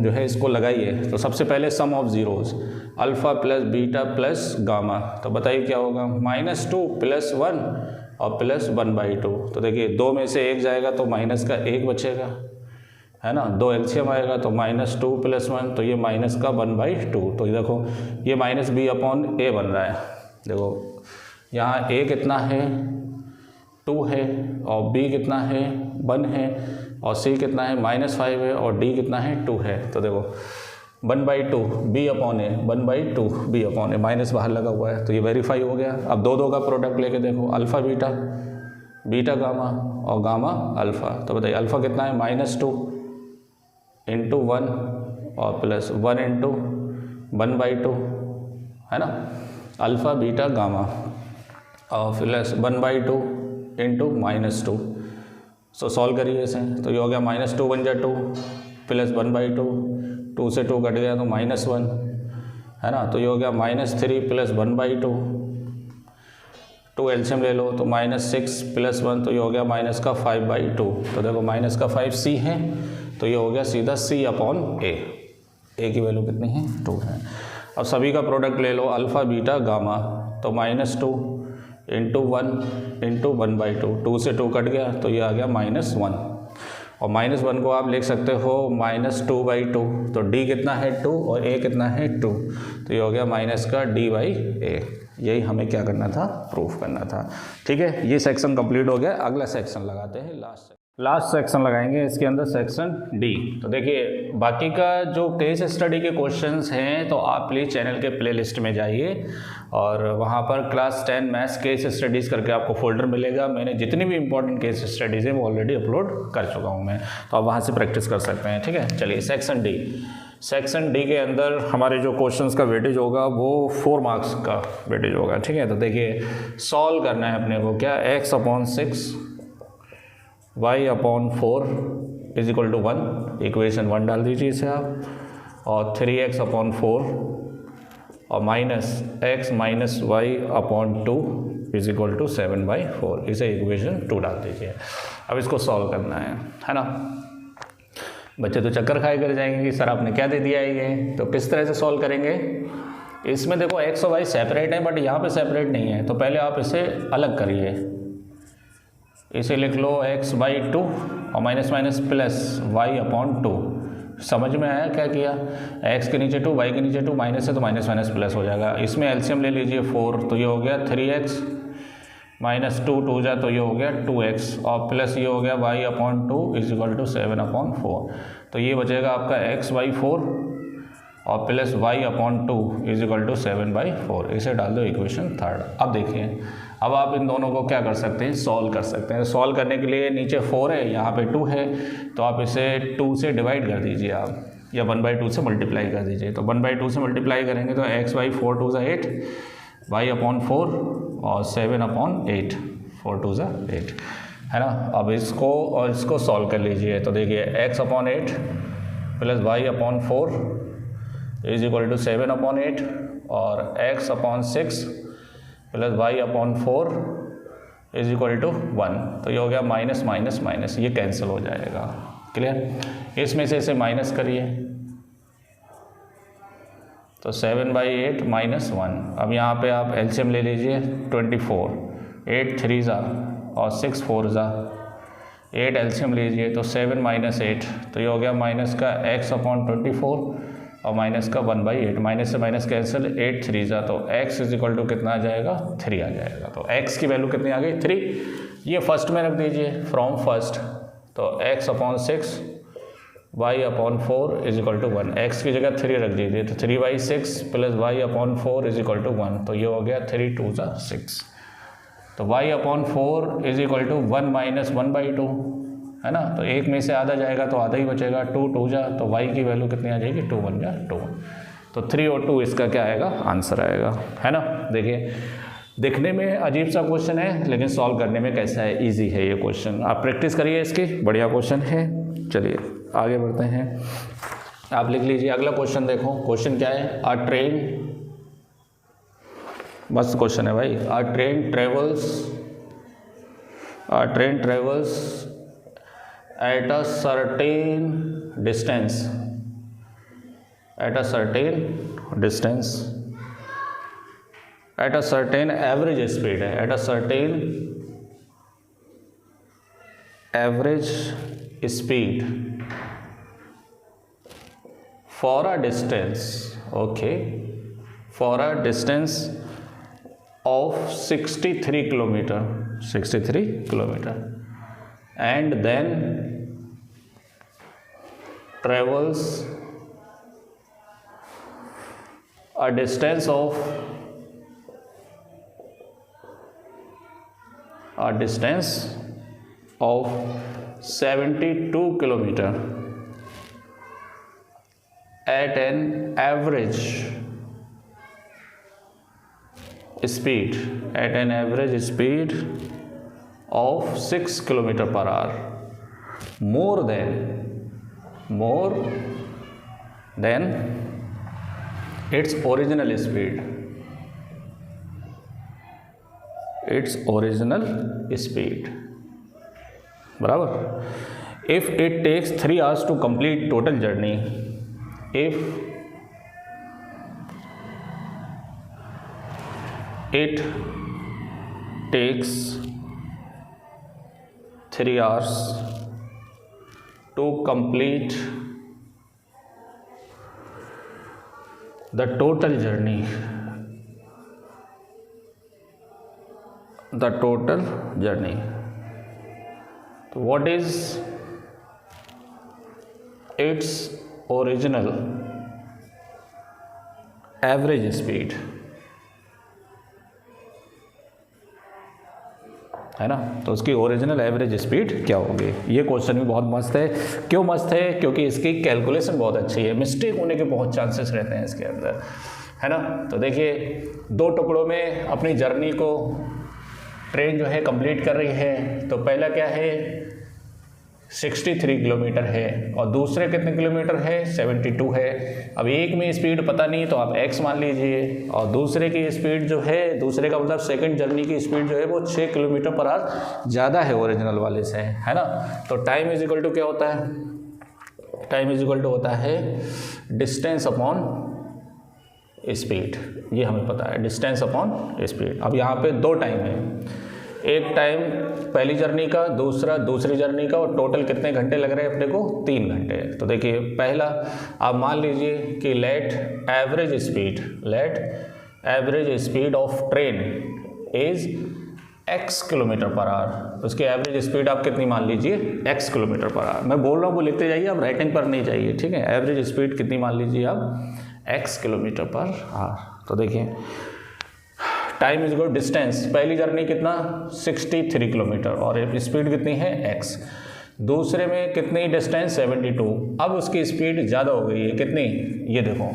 S1: जो है इसको लगाइए। तो सबसे पहले sum of zeroes alpha plus beta plus gamma, तो बताइए क्या होगा, -2 + 1 और प्लस 1/2। तो देखिए 2 में से 1 जाएगा तो माइनस का 1 बचेगा, है ना। 2 एलसीएम आएगा तो -2 + 1, तो ये माइनस का 1/2। तो ये देखो ये -b/a बन रहा है। देखो यहाँ a कितना है, 2 है, और b कितना है, 1 है, और c कितना है, -5 है, और d कितना है, 2 है। तो देखो 1/2 b/a, 1/2 b/a, माइनस बाहर लगा हुआ है, तो ये वेरीफाई हो गया। अब 2 का प्रोडक्ट लेके देखो, अल्फ़ा बीटा, बीटा गामा और गामा अल्फ़ा। तो बताइए अल्फ़ा कितना है, -2 × 1 और प्लस 1 × 1/2 है ना, अल्फ़ा बीटा गामा, और प्लस 1/2 × -2। सो सॉल्व करिए इसे, तो ये हो गया -2 × 2 प्लस 1/2, 2 से 2 कट गया तो -1 है ना। तो ये हो गया -3 + 1/2, 2 एलसीएम ले लो तो -6 + 1, तो ये हो गया -5/2। तो देखो -5c है, तो ये हो गया सीधा c/a, a की वैल्यू कितनी है, 2 है। अब सभी का प्रोडक्ट ले लो, अल्फ़ा बीटा गामा, तो -2 × 1 × 1/2, 2 से 2 कट गया तो ये आ गया -1, और -1 को आप लिख सकते हो -2/2। तो d कितना है, 2, और a कितना है, 2, तो ये हो गया माइनस का d/a। यही हमें क्या करना था, प्रूफ करना था। ठीक है, ये सेक्शन कंप्लीट हो गया। अगला सेक्शन लगाते हैं, लास्ट सेक्शन लगाएंगे इसके अंदर, सेक्शन डी। तो देखिए बाकी का जो केस स्टडी के क्वेश्चंस हैं, तो आप प्लीज़ चैनल के प्लेलिस्ट में जाइए और वहाँ पर क्लास 10 मैथ्स केस स्टडीज़ करके आपको फोल्डर मिलेगा। मैंने जितनी भी इंपॉर्टेंट केस स्टडीज़ हैं वो ऑलरेडी अपलोड कर चुका हूँ मैं, तो आप वहाँ से प्रैक्टिस कर सकते हैं। ठीक है, चलिए सेक्शन डी। सेक्शन डी के अंदर हमारे जो क्वेश्चंस का वेटेज होगा वो 4 मार्क्स का वेटेज होगा। ठीक है, तो देखिए सॉल्व करना है अपने को, क्या x/6 y/4 = 1, इक्वेशन 1 डाल दीजिए इसे आप, और 3x/4 और -x - y/2 = 7/4, इसे इक्वेशन 2 डाल दीजिए। अब इसको सॉल्व करना है ना। बच्चे तो चक्कर खाए कर जाएंगे कि सर आपने क्या दे दिया है ये, तो किस तरह से सॉल्व करेंगे। इसमें देखो x और y सेपरेट है, बट यहाँ पे सेपरेट नहीं है, तो पहले आप इसे अलग करिए। इसे लिख लो x/2 और माइनस प्लस y/2। समझ में आया क्या किया, x के नीचे 2, y के नीचे 2, माइनस है तो माइनस प्लस हो जाएगा। इसमें एलसीएम ले लीजिए 4, तो ये हो गया 3x -2 2 जा, तो ये हो गया 2x, और प्लस ये हो गया y/2 = 7/4। तो ये बचेगा आपका x/4 और प्लस y/2 = 7/4। इसे डाल दो इक्वेशन 3। अब देखिए, अब आप इन दोनों को क्या कर सकते हैं, सॉल्व कर सकते हैं। सॉल्व करने के लिए नीचे 4 है, यहाँ पे 2 है, तो आप इसे 2 से डिवाइड कर दीजिए आप, या 1/2 से मल्टीप्लाई कर दीजिए। तो 1/2 से मल्टीप्लाई करेंगे तो x/4 2 = 8, y/4 और 7/8, 4 2 = 8 है ना। अब इसको और इसको सॉल्व कर लीजिए। तो देखिए x/8 प्लस y/4 = 7/8 और x/6 plus y/4 is equal to 1। तो ये हो गया माइनस माइनस माइनस, ये कैंसिल हो जाएगा। क्लियर? इसमें से इसे माइनस करिए तो 7/8 माइनस 1। अब यहाँ पे आप एलसीएम ले लीजिए 24, 8 3 ज़ा और 6 4 ज़ा, 8 एलसीएम लीजिए तो 7 माइनस 8, तो ये हो गया माइनस का x/24 और माइनस का 1/8, माइनस से माइनस कैंसिल, 8 3 ज़ा, तो x इज इक्वल टू कितना आ जाएगा 3 आ जाएगा। तो x की वैल्यू कितनी आ गई 3। ये फर्स्ट में रख दीजिए फ्रॉम फर्स्ट, तो x/6 y/4 is equal to 1, x की जगह 3 रख दीजिए तो 3/6 plus y/4 is equal to 1, तो ये हो गया 3 2 ज़ा 6। तो y/4 is equal to 1 minus 1/2 है ना, तो एक में से आधा जाएगा तो आधा ही बचेगा, 2 2 जा, तो y की वैल्यू कितनी आ जाएगी 2 1 जा 2। तो 3 और 2 इसका क्या आएगा आंसर आएगा, है ना। देखिए दिखने में अजीब सा क्वेश्चन है लेकिन सॉल्व करने में कैसा है, इजी है ये क्वेश्चन। आप प्रैक्टिस करिए इसकी, बढ़िया क्वेश्चन है। चलिए आगे बढ़ते हैं, आप लिख लीजिए अगला क्वेश्चन। देखो क्वेश्चन क्या है, अ ट्रेन, मस्त क्वेश्चन है भाई। अ train travels at a certain distance, at a certain average speed है, at a certain average speed for a distance, okay, for a distance of 63 kilometer and then travels a distance of 72 kilometer at an average speed of 6 kilometer per hour, more than its original speed, बराबर। if it takes 3 hours to complete total journey, if it takes 3 hours to complete the total journey, so what is its original average speed, है ना। तो उसकी original average speed क्या होगी। ये question भी बहुत मस्त है। क्यों मस्त है? क्योंकि इसकी कैलकुलेशन बहुत अच्छी है, मिस्टेक होने के बहुत चांसेस रहते हैं इसके अंदर, है ना। तो देखिए 2 टुकड़ों में अपनी जर्नी को ट्रेन जो है कंप्लीट कर रही है। तो पहला क्या है 63 किलोमीटर है और दूसरे कितने किलोमीटर है 72 है। अब एक में स्पीड पता नहीं तो आप x मान लीजिए और दूसरे की स्पीड जो है, दूसरे का मतलब सेकंड जर्नी की स्पीड जो है वो 6 किलोमीटर पर आवर ज़्यादा है ओरिजिनल वाले से, है ना। तो टाइम इज इक्वल टू क्या होता है, टाइम इज इक्वल टू होता है डिस्टेंस अपॉन स्पीड, ये हमें पता है, डिस्टेंस अपॉन स्पीड। अब यहाँ पे 2 टाइम है, एक टाइम पहली जर्नी का, दूसरा दूसरी जर्नी का, और टोटल कितने घंटे लग रहे हैं अपने को 3 घंटे। तो देखिए पहला आप मान लीजिए कि let average speed of train is x kilometre per hour. उसकी एवरेज स्पीड आप कितनी मान लीजिए x किलोमीटर पर आवर। मैं बोल रहा हूँ वो लिखते जाइए, आप राइटिंग पर नहीं जाइए, ठीक है। एवरेज स्पीड कितनी मान लीजिए आप x किलोमीटर पर आवर। तो देखिए टाइम इज इक्वल डिस्टेंस, पहली जर्नी कितना 63 किलोमीटर और स्पीड कितनी है x, दूसरे में कितनी डिस्टेंस 72। अब उसकी स्पीड ज़्यादा हो गई है, कितनी, ये देखो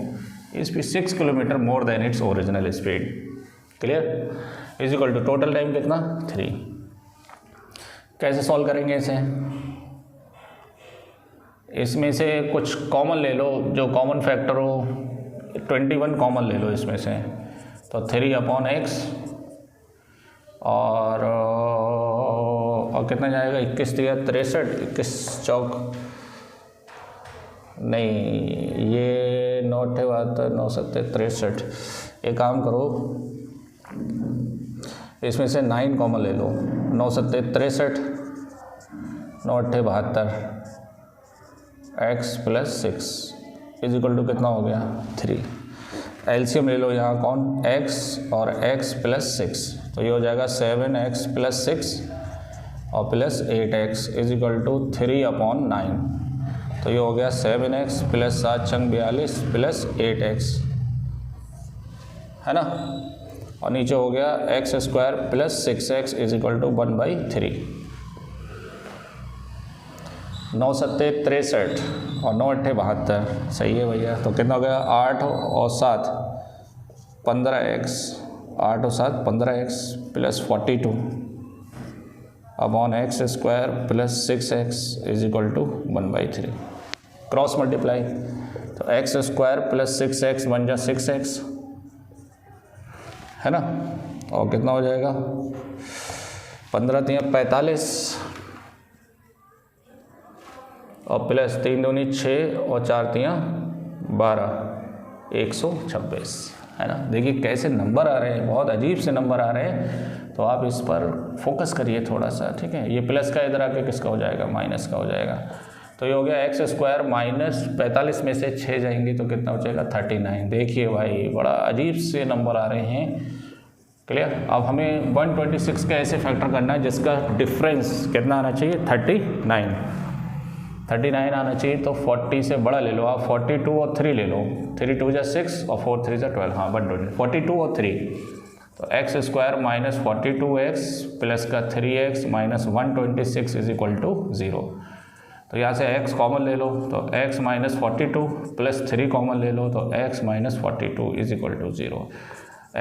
S1: speed 6 kilometre more than its original speed. Clear? Is equal to total time कितना 3। कैसे सॉल्व करेंगे इसे, इसमें से कुछ कॉमन ले लो, जो कॉमन फैक्टर हो 21 कॉमन ले लो इसमें से, तो 3/x और कितना जाएगा, 21 दिया 63, 21 चौक नहीं, ये 9 7 63। एक काम करो, इसमें से 9 कॉमन ले लो, 9 7 63, 9 8 72, x + 6 इजिकल टू कितना हो गया 3। एलसीएम ले लो यहाँ कौन, x और x + 6, तो ये हो जाएगा 7x + 6 और प्लस 8x इजिकल टू 3/9, तो ये हो गया 7x + 7 × 42 प्लस 8x, है ना, और नीचे हो गया x² + 6x इजिकल टू 1/3। 9 7 63 और 9 8 72, सही है भैया। तो कितना हो गया, 8 और 7 15x, 8 और 7 15x + 42 / x² + 6x is equal to 1/3। Cross multiply, तो x² + 6x बन जा 6x, है ना, और कितना हो जाएगा 15 × 45 और प्लस 3 दूनी 6 और 4 × 12, 126, है ना। देखिए कैसे नंबर आ रहे हैं, बहुत अजीब से नंबर आ रहे हैं, तो आप इस पर फोकस करिए थोड़ा सा, ठीक है। ये प्लस का इधर आके किसका हो जाएगा, माइनस का हो जाएगा। तो ये हो गया x² - 45 में से 6 जाएंगे तो कितना हो जाएगा 39। देखिए भाई बड़ा अजीब से नंबर आ रहे हैं, क्लियर। अब हमें 126 का ऐसे फैक्टर करना है जिसका डिफरेंस कितना आना चाहिए 39 आना चाहिए। तो 40 से बड़ा ले लो आप, 42 और 3 ले लो, 3 2 = 6 और 4 3 = 12, हाँ 42 और 3, तो x² - 42x प्लस का 3x - 126 इजिकल टू 0। तो यहाँ से x कॉमन ले लो, तो x - 42 प्लस 3 कॉमन ले लो, तो x - 42 equal to 0।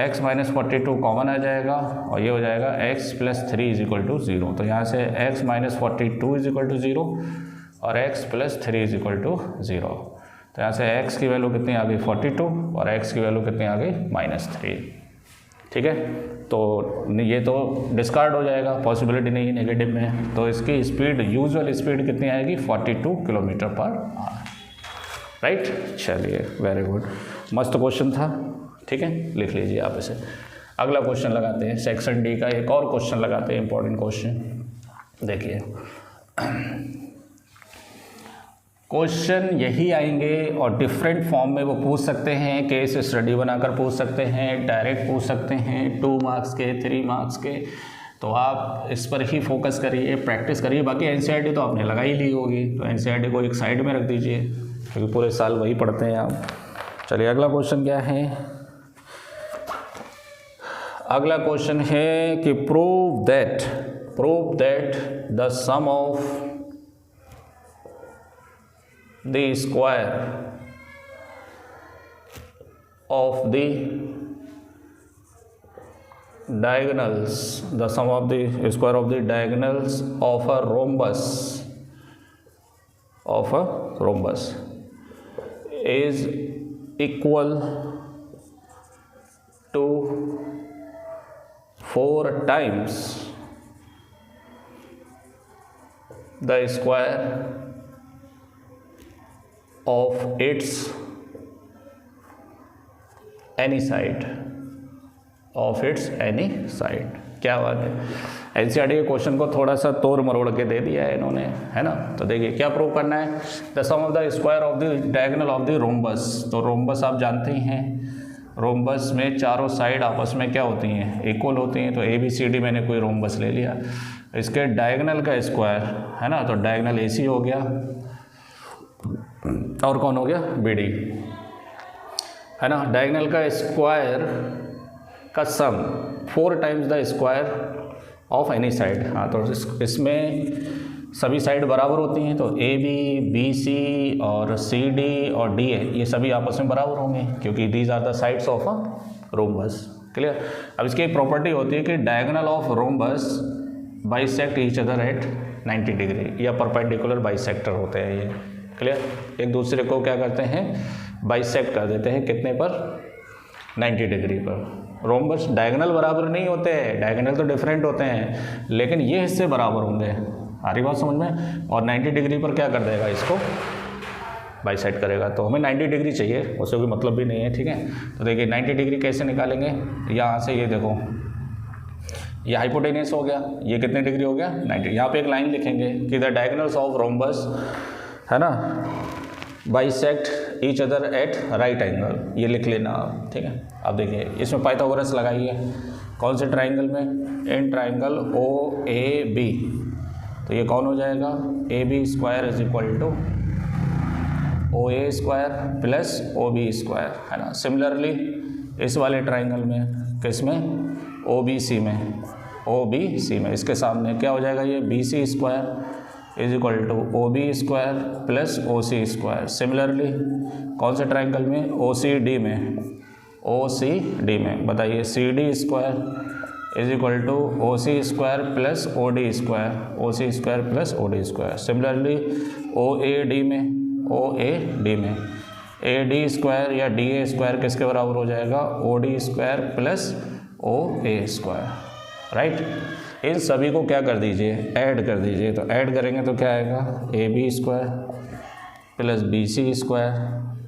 S1: x - 42 common आ जाएगा और ये हो जाएगा x + 3 इजिकल टू 0। तो यहाँ से x - 42 इजिकल टू 0 और x + 3 इजिकल टू 0। तो यहाँ से x की वैल्यू कितनी आ गई 42 और x की वैल्यू कितनी आ गई -3, ठीक है। तो ये तो डिस्कार्ड हो जाएगा, पॉसिबिलिटी नहीं है नेगेटिव में। तो इसकी स्पीड, यूजुअल स्पीड कितनी आएगी 42 km/h, राइट। चलिए वेरी गुड, मस्त क्वेश्चन था, ठीक है, लिख लीजिए आप इसे। अगला क्वेश्चन लगाते हैं, सेक्शन डी का एक और क्वेश्चन लगाते हैं, इंपॉर्टेंट क्वेश्चन। देखिए क्वेश्चन यही आएंगे और डिफरेंट फॉर्म में वो पूछ सकते हैं, केस स्टडी बनाकर पूछ सकते हैं, डायरेक्ट पूछ सकते हैं, 2 मार्क्स के, 3 मार्क्स के। तो आप इस पर ही फोकस करिए, प्रैक्टिस करिए। बाकी एनसीईआरटी तो आपने लगा ही ली होगी, तो एनसीईआरटी को एक साइड में रख दीजिए क्योंकि पूरे साल वही पढ़ते हैं आप। चलिए अगला क्वेश्चन क्या है, अगला क्वेश्चन है कि prove that the sum of the square of the diagonals, the sum of the square of the diagonals of a rhombus is equal to 4 times the square of its any side, क्या बात है। NCERT के question को थोड़ा सा तोड़ मरोड़ के दे दिया है इन्होंने, है ना। तो देखिए क्या प्रूव करना है, the sum of the square of the diagonal of the rhombus. तो रोम्बस आप जानते ही हैं, रोम्बस में चारों साइड आपस में क्या होती हैं, इक्वल होती हैं। तो ABCD मैंने कोई रोम्बस ले लिया, इसके डायगोनल का स्क्वायर, है ना, तो डायगोनल AC हो गया और कौन हो गया BD, है ना। डायगोनल का स्क्वायर का सम 4 times the square of any side. हाँ, तो इसमें सभी साइड बराबर होती हैं, तो AB, BC और CD और DA ये सभी आपस में बराबर होंगे क्योंकि these are the sides of a rhombus, clear. अब इसकी एक प्रॉपर्टी होती है कि diagonal of rhombus bisect each other at 90 degree, या परपेंडिकुलर बाइसेक्टर होते हैं ये, क्लियर। एक दूसरे को क्या करते हैं, बाइसेक्ट कर देते हैं कितने पर, 90 डिग्री पर। रोम्बस डायगोनल बराबर नहीं होते हैं, डायगोनल तो डिफरेंट होते हैं, लेकिन ये हिस्से बराबर होंगे। आ रही बात समझ में? और 90 डिग्री पर क्या कर देगा, इसको बाइसेक्ट करेगा। तो हमें 90 डिग्री चाहिए, उससे कोई मतलब भी नहीं है, ठीक है। तो देखिए 90 डिग्री कैसे निकालेंगे, यहाँ से ये देखो, ये हाइपोटेनियस हो गया, ये कितने डिग्री हो गया, 90। यहाँ पे एक लाइन लिखेंगे कि द डायगोनल्स ऑफ रोम्बस, है ना, bisect each other eight right angle, ये लिख लेना आप, ठीक है। अब देखिए इसमें पाइथागोरस लगाइए, कौन से ट्राइंगल में, in triangle O A B. तो ये कौन हो जाएगा, A B square is equal to O A square plus O B square, है ना। सिमिलरली इस वाले ट्राइंगल में, किस में, ओ बी सी में, ओ बी सी में, इसके सामने क्या हो जाएगा, ये B C square is equal to O B square plus O C square. Similarly कौन से ट्राइंगल में, ओ सी डी में, ओ सी डी में, बताइए, C D square is equal to O C square plus O D square, O C square plus O D square. Similarly O A D में, O A D में, A D square या D A square किसके बराबर हो जाएगा, O D square plus O A square, right. इन सभी को क्या कर दीजिए, ऐड कर दीजिए। तो ऐड करेंगे तो क्या आएगा, A B square plus B C square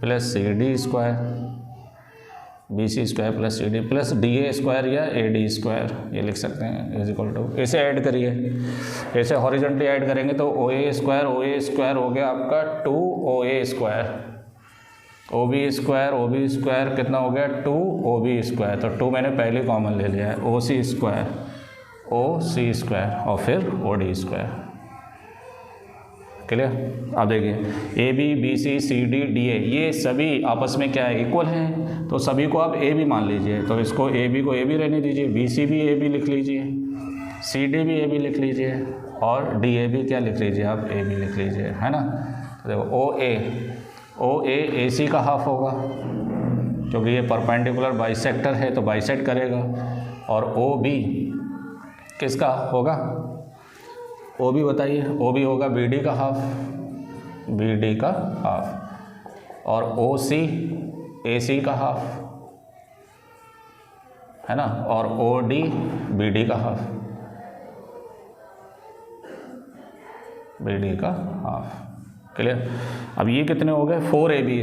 S1: plus C D square, B C square plus C D plus D A square या ए डी स्क्वायर, ये लिख सकते हैं, इज इक्वल टू, इसे ऐड करिए, ऐसे हॉरिजॉन्टली ऐड करेंगे तो ओ ए स्क्वायर हो गया आपका 2 ओ A square, O B square कितना हो गया, 2 ओ बी स्क्वायर। तो 2 मैंने पहले कॉमन ले लिया है, ओ सी स्क्वायर और फिर ओ डी स्क्वायर, क्लियर। अब देखिए A B B C C D D A, ये सभी आपस में क्या है, इक्वल हैं। तो सभी को आप ए बी मान लीजिए, तो इसको ए बी को ए बी रहने दीजिए, बी सी भी ए बी लिख लीजिए, सी डी भी ए बी लिख लीजिए और डी ए भी क्या लिख लीजिए, आप ए बी लिख लीजिए, है ना। तो देखो ओ ए सी का हाफ होगा, क्योंकि ये परपेंडिकुलर बाइसेक्टर है तो बाइसेक्ट करेगा। और ओ बी किसका होगा, ओ बी बताइए, ओ बी होगा बी डी का हाफ, बी डी का हाफ। और ओ सी ए सी का हाफ, है ना। और ओ डी बी डी का हाफ, बी डी का हाफ, क्लियर। अब ये कितने हो गए, 4 A B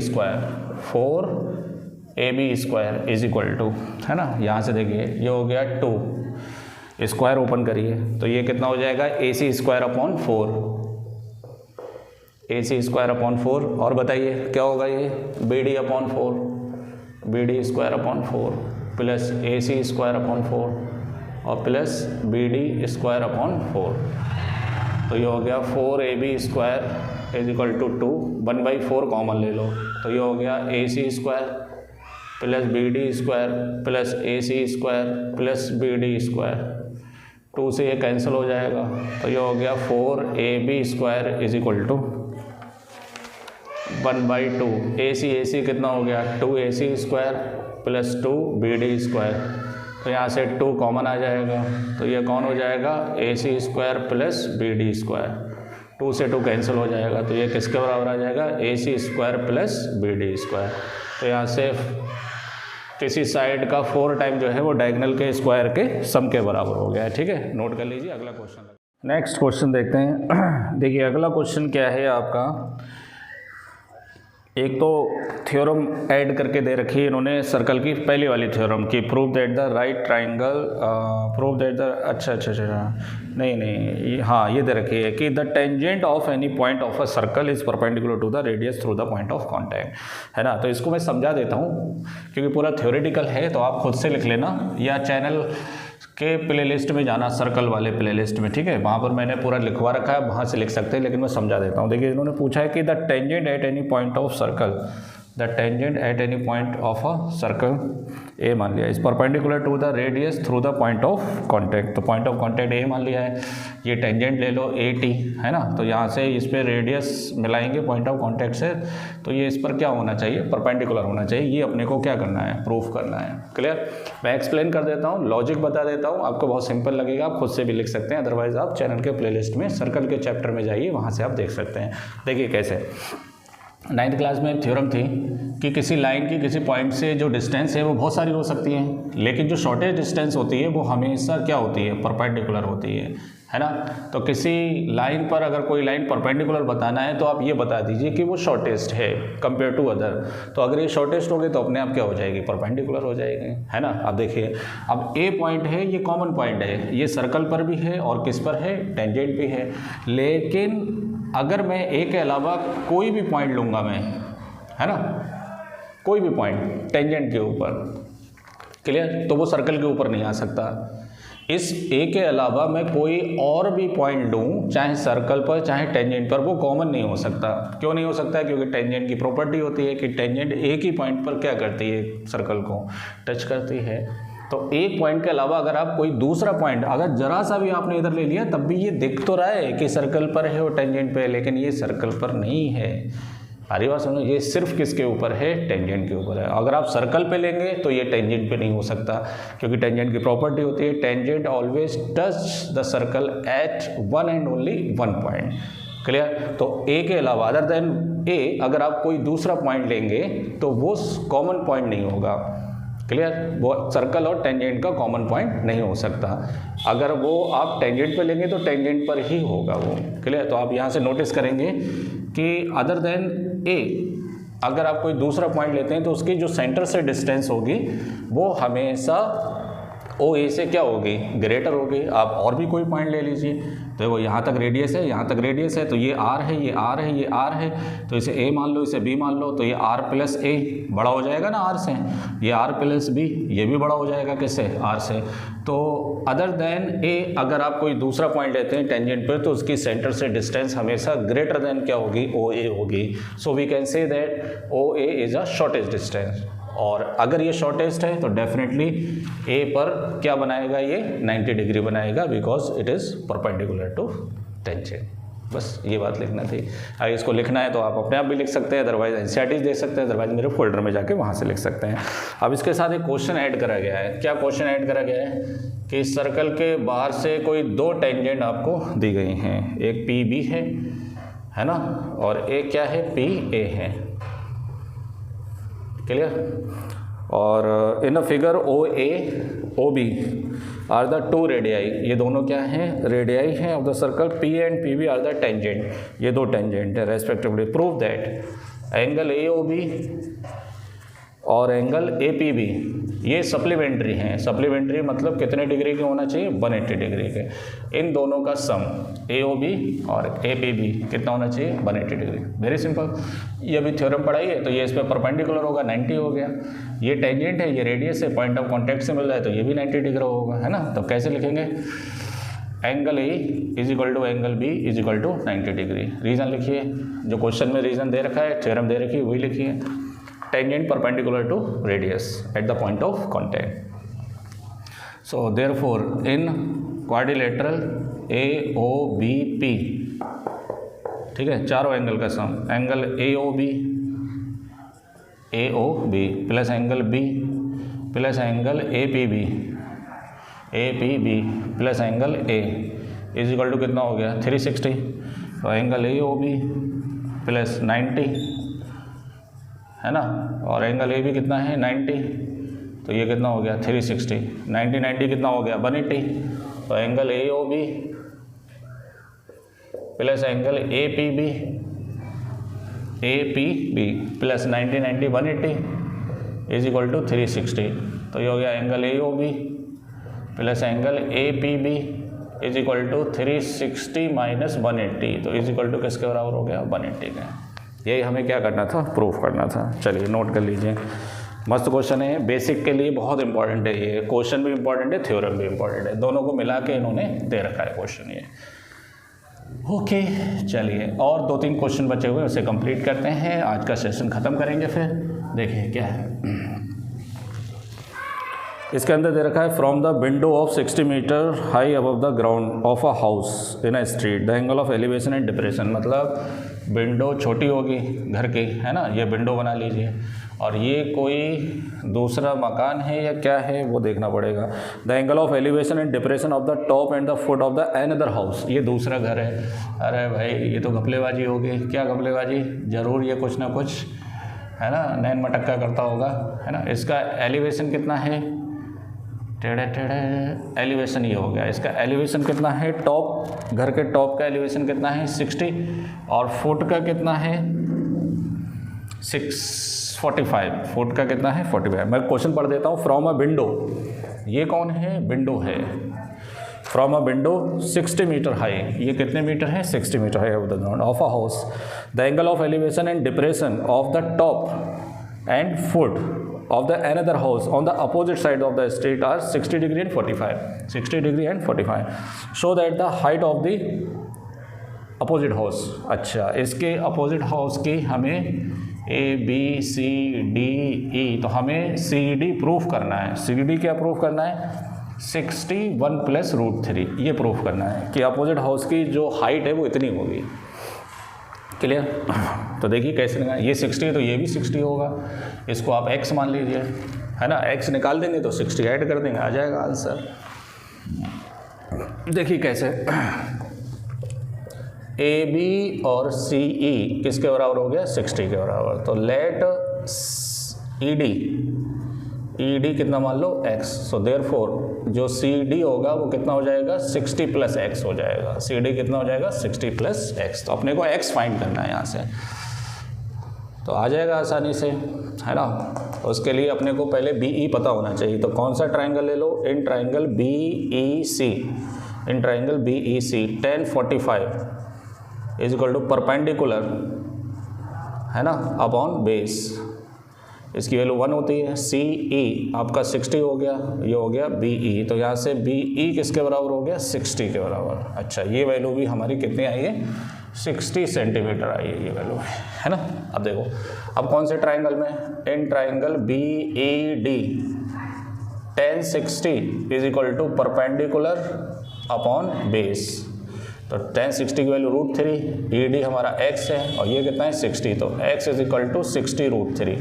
S1: square is equal to, है ना। यहाँ से देखिए ये हो गया 2, स्क्वायर ओपन करिए तो ये कितना हो जाएगा, A C square upon 4, A C square upon 4। और बताइए क्या होगा, ये B D upon 4, B D square upon 4 plus A C square upon 4 और plus B D square upon 4। तो ये हो गया 4 A B square is equal to 2, 1/4 common ले लो, तो ये हो गया A C square plus B D square plus A C square plus B D square. 2 से ये कैंसिल हो जाएगा, तो ये हो गया 4 A B square is equal to 1/2, A C कितना हो गया, 2 A C square plus 2 B D square. तो यहाँ से 2 कॉमन आ जाएगा, तो ये कौन हो जाएगा, A C square plus B D square. 2 से 2 कैंसिल हो जाएगा, तो ये किसके बराबर आ जाएगा, A C square plus B D square. तो यहाँ से किसी साइड का 4 टाइम जो है वो डायगोनल के स्क्वायर के सम के बराबर हो गया है, ठीक है। नोट कर लीजिए। अगला क्वेश्चन, नेक्स्ट क्वेश्चन देखते हैं। देखिए अगला क्वेश्चन क्या है आपका, एक तो थ्योरम ऐड करके दे रखी है इन्होंने सर्कल की, पहली वाली थ्योरम की, prove that the right triangle, prove that the, अच्छा नहीं, हाँ ये दे रखी है कि the tangent of any point of a circle is perpendicular to the radius through the point of contact, है ना। तो इसको मैं समझा देता हूँ क्योंकि पूरा थ्योरेटिकल है, तो आप खुद से लिख लेना या चैनल के प्लेलिस्ट में जाना, सर्कल वाले प्लेलिस्ट में, ठीक है, वहाँ पर मैंने पूरा लिखवा रखा है, वहाँ से लिख सकते हैं, लेकिन मैं समझा देता हूँ। देखिए इन्होंने पूछा है कि the tangent at any point of circle, the tangent at any point of a circle A मान लिया, is perpendicular to the radius through the point of contact. तो पॉइंट ऑफ कांटेक्ट ए मान लिया है, ये टेंजेंट ले लो A T, है ना। तो यहाँ से इस पर रेडियस मिलाएंगे पॉइंट ऑफ कांटेक्ट से, तो ये इस पर क्या होना चाहिए, परपेंडिकुलर होना चाहिए। ये अपने को क्या करना है, प्रूफ करना है, क्लियर। मैं एक्सप्लेन कर देता हूँ, लॉजिक बता देता हूँ, आपको बहुत सिंपल लगेगा, आप खुद से भी लिख सकते हैं, अदरवाइज आप चैनल के प्लेलिस्ट में सर्कल के चैप्टर में जाइए, वहाँ से आप देख सकते हैं। देखिए कैसे, 9th क्लास में एक थ्योरम थी कि किसी लाइन की किसी पॉइंट से जो डिस्टेंस है वो बहुत सारी हो सकती है, लेकिन जो शॉर्टेस्ट डिस्टेंस होती है वो हमेशा क्या होती है, परपेंडिकुलर होती है ना। तो किसी लाइन पर अगर कोई लाइन परपेंडिकुलर बताना है तो आप ये बता दीजिए कि वो शॉर्टेस्ट है कंपेयर टू अदर। तो अगर ये शॉर्टेस्ट होगी तो अपने आप क्या हो जाएगी, परपेंडिकुलर हो जाएगी, है ना। अब देखिए, अब ए पॉइंट है, ये कॉमन पॉइंट है, ये सर्कल पर भी है और किस पर है, टेंजेंट भी है। लेकिन अगर मैं ए के अलावा कोई भी पॉइंट लूँगा मैं, है ना, कोई भी पॉइंट टेंजेंट के ऊपर, क्लियर, तो वो सर्कल के ऊपर नहीं आ सकता। इस ए के अलावा मैं कोई और भी पॉइंट लूँ, चाहे सर्कल पर चाहे टेंजेंट पर, वो कॉमन नहीं हो सकता। क्यों नहीं हो सकता? क्योंकि टेंजेंट की प्रॉपर्टी होती है कि टेंजेंट एक ही पॉइंट पर क्या करती है, सर्कल को टच करती है। तो एक पॉइंट के अलावा अगर आप कोई दूसरा पॉइंट अगर जरा सा भी आपने इधर ले लिया, तब भी ये दिख तो रहा है कि सर्कल पर है और टेंजेंट पे है, लेकिन ये सर्कल पर नहीं है। अरे बात समझो, ये सिर्फ किसके ऊपर है, टेंजेंट के ऊपर है। अगर आप सर्कल पे लेंगे तो ये टेंजेंट पे नहीं हो सकता, क्योंकि टेंजेंट की प्रॉपर्टी होती है tangent always touch the circle eight one and only one point, clear. तो ए के अलावा अदर देन ए अगर आप कोई दूसरा पॉइंट लेंगे तो वो कॉमन पॉइंट नहीं होगा, क्लियर। वो सर्कल और टेंजेंट का कॉमन पॉइंट नहीं हो सकता। अगर वो आप टेंजेंट पे लेंगे तो टेंजेंट पर ही होगा वो, क्लियर। तो आप यहाँ से नोटिस करेंगे कि अदर देन ए अगर आप कोई दूसरा पॉइंट लेते हैं तो उसकी जो सेंटर से डिस्टेंस होगी वो हमेशा ओ ए से क्या होगी, ग्रेटर होगी। आप और भी कोई पॉइंट ले लीजिए, तो वो यहाँ तक रेडियस है, यहाँ तक रेडियस है, तो ये आर है, ये आर है, ये आर है, तो इसे ए मान लो, इसे बी मान लो, तो ये आर प्लस ए बड़ा हो जाएगा ना आर से, ये आर प्लस बी ये भी बड़ा हो जाएगा किससे, आर से। तो अदर देन ए अगर आप कोई दूसरा पॉइंट लेते हैं टेंजेंट पर तो उसकी सेंटर से डिस्टेंस हमेशा ग्रेटर देन क्या होगी, ओ ए होगी। So we can say that O A is a shortest distance. और अगर ये शॉर्टेस्ट है तो डेफिनेटली ए पर क्या बनाएगा, ये 90 डिग्री बनाएगा, because it is perpendicular to tangent. बस ये बात लिखना थी। अगर इसको लिखना है तो आप अपने आप भी लिख सकते हैं, अदरवाइज एनसीईआरटी देख सकते हैं, अदरवाइज मेरे फोल्डर में जाके वहाँ से लिख सकते हैं। अब इसके साथ एक क्वेश्चन ऐड करा गया है। क्या क्वेश्चन ऐड करा गया है कि इस सर्कल के बाहर से कोई दो टेंजेंट आपको दी गई हैं, एक पी बी है ना, और एक क्या है, पी ए है, क्लियर। और in a figure O A O B are the two radii, ये दोनों क्या हैं, रेडियाई हैं of the circle. P and P B are the tangent, ये दो टेंजेंट है respectively. Prove that angle A O B और एंगल ए पी बी ये सप्लीमेंट्री हैं। सप्लीमेंट्री मतलब कितने डिग्री के होना चाहिए, 180 डिग्री के। इन दोनों का सम ए ओ बी और ए पी बी कितना होना चाहिए, 180 डिग्री। वेरी सिंपल, ये अभी थ्योरम पढ़ाई है तो ये इस पर परपेंडिकुलर होगा, 90 हो गया। ये टेंजेंट है, ये रेडियस है, पॉइंट ऑफ कॉन्टैक्ट से मिल रहा है तो ये भी 90 डिग्री होगा, है ना। तो कैसे लिखेंगे, angle A is equal to angle B is equal to 90 degree. Reason लिखिए, जो क्वेश्चन में रीज़न दे रखा है, थ्योरम दे रखी है, वही लिखिए। Tangent perpendicular to radius at the point of contact. So therefore in quadrilateral AOBP, ठीक है, चारों एंगल का sum, angle AOB plus angle B plus angle APB plus angle A is equal to कितना हो गया, 360। तो एंगल AOB प्लस 90, है ना, और एंगल ए भी कितना है, 90, तो ये कितना हो गया, 360। 90 कितना हो गया, 180। तो angle A O B plus angle A P B plus 90 180 is equal to 360। तो ये हो गया angle A O B plus angle A P B is equal to 360 minus 180, तो इज इक्वल टू किसके बराबर हो गया, 180 का। यही हमें क्या करना था, प्रूफ करना था। चलिए नोट कर लीजिए, मस्त क्वेश्चन है, बेसिक के लिए बहुत इंपॉर्टेंट है ये। क्वेश्चन भी इंपॉर्टेंट है, थ्योरम भी इंपॉर्टेंट है, दोनों को मिला के इन्होंने दे रखा है क्वेश्चन ये। ओके चलिए, और 2-3 क्वेश्चन बचे हुए उसे कंप्लीट करते हैं, आज का सेशन ख़त्म करेंगे। फिर देखिए क्या है, इसके अंदर दे रखा है from the window of 60 metre high above the ground of a house in a street the angle of elevation and depression, मतलब विंडो छोटी होगी घर की, है ना, ये विंडो बना लीजिए, और ये कोई दूसरा मकान है या क्या है वो देखना पड़ेगा। The angle of elevation and depression of the top and the foot of the another house, ये दूसरा घर है। अरे भाई ये तो घपलेबाजी होगी। क्या घपलेबाजी? ज़रूर ये कुछ ना कुछ, है ना, नैन मटक्का करता होगा, है ना। इसका एलिवेशन कितना है? टेढ़े टेढ़े एलिवेशन ये हो गया। इसका एलिवेशन कितना है? टॉप, घर के टॉप का एलिवेशन कितना है? 60, और फुट का कितना है? 645। फुट का कितना है? 45। मैं क्वेश्चन पढ़ देता हूँ। फ्रॉम अ विंडो, ये कौन है? विंडो है। From a window 60 metre high, ये कितने मीटर है? 60 metre high of the ground of a house. The angle of elevation and depression of the top and foot of the another house on the opposite side of the street are 60 degree and 45, 60 degree and 45, so that the height of the opposite house। अच्छा, इसके opposite house की हमें A B C D E, तो हमें C D proof करना है। C D क्या proof करना है? 61 + √3, ये प्रूफ करना है कि अपोजिट हाउस की जो हाइट है वो इतनी होगी। क्लियर? तो देखिए कैसे निकाल, ये 60 है तो ये भी 60 होगा, इसको आप x मान लीजिए, है ना। x निकाल देंगे तो 60 ऐड कर देंगे, आ जाएगा आंसर। देखिए कैसे, AB और CE किसके बराबर हो गया? 60 के बराबर। तो लेट ED कितना मान लो? x। सो देयरफॉर जो CD होगा वो कितना हो जाएगा? 60 + x हो जाएगा। CD कितना हो जाएगा? 60 + x। तो अपने को x फाइंड करना है यहाँ से, तो आ जाएगा आसानी से, है ना। तो उसके लिए अपने को पहले BE पता होना चाहिए। तो कौन सा ट्राइंगल ले लो? In triangle BEC, in triangle BEC tan 45 = perpendicular, है ना, अपॉन बेस। इसकी वैल्यू 1 होती है। CE आपका 60 हो गया, ये हो गया BE। तो यहाँ से BE किसके बराबर हो गया? 60 के बराबर। अच्छा, ये वैल्यू भी हमारी कितनी आई है? 60 सेंटीमीटर आई है ये वैल्यू, है ना। अब देखो, अब कौन से ट्राइंगल में? In triangle BED tan 60 = perpendicular upon base. तो tan 60 की वैल्यू √3, ED हमारा x है और ये कितना है? 60। तो x = 60 √3,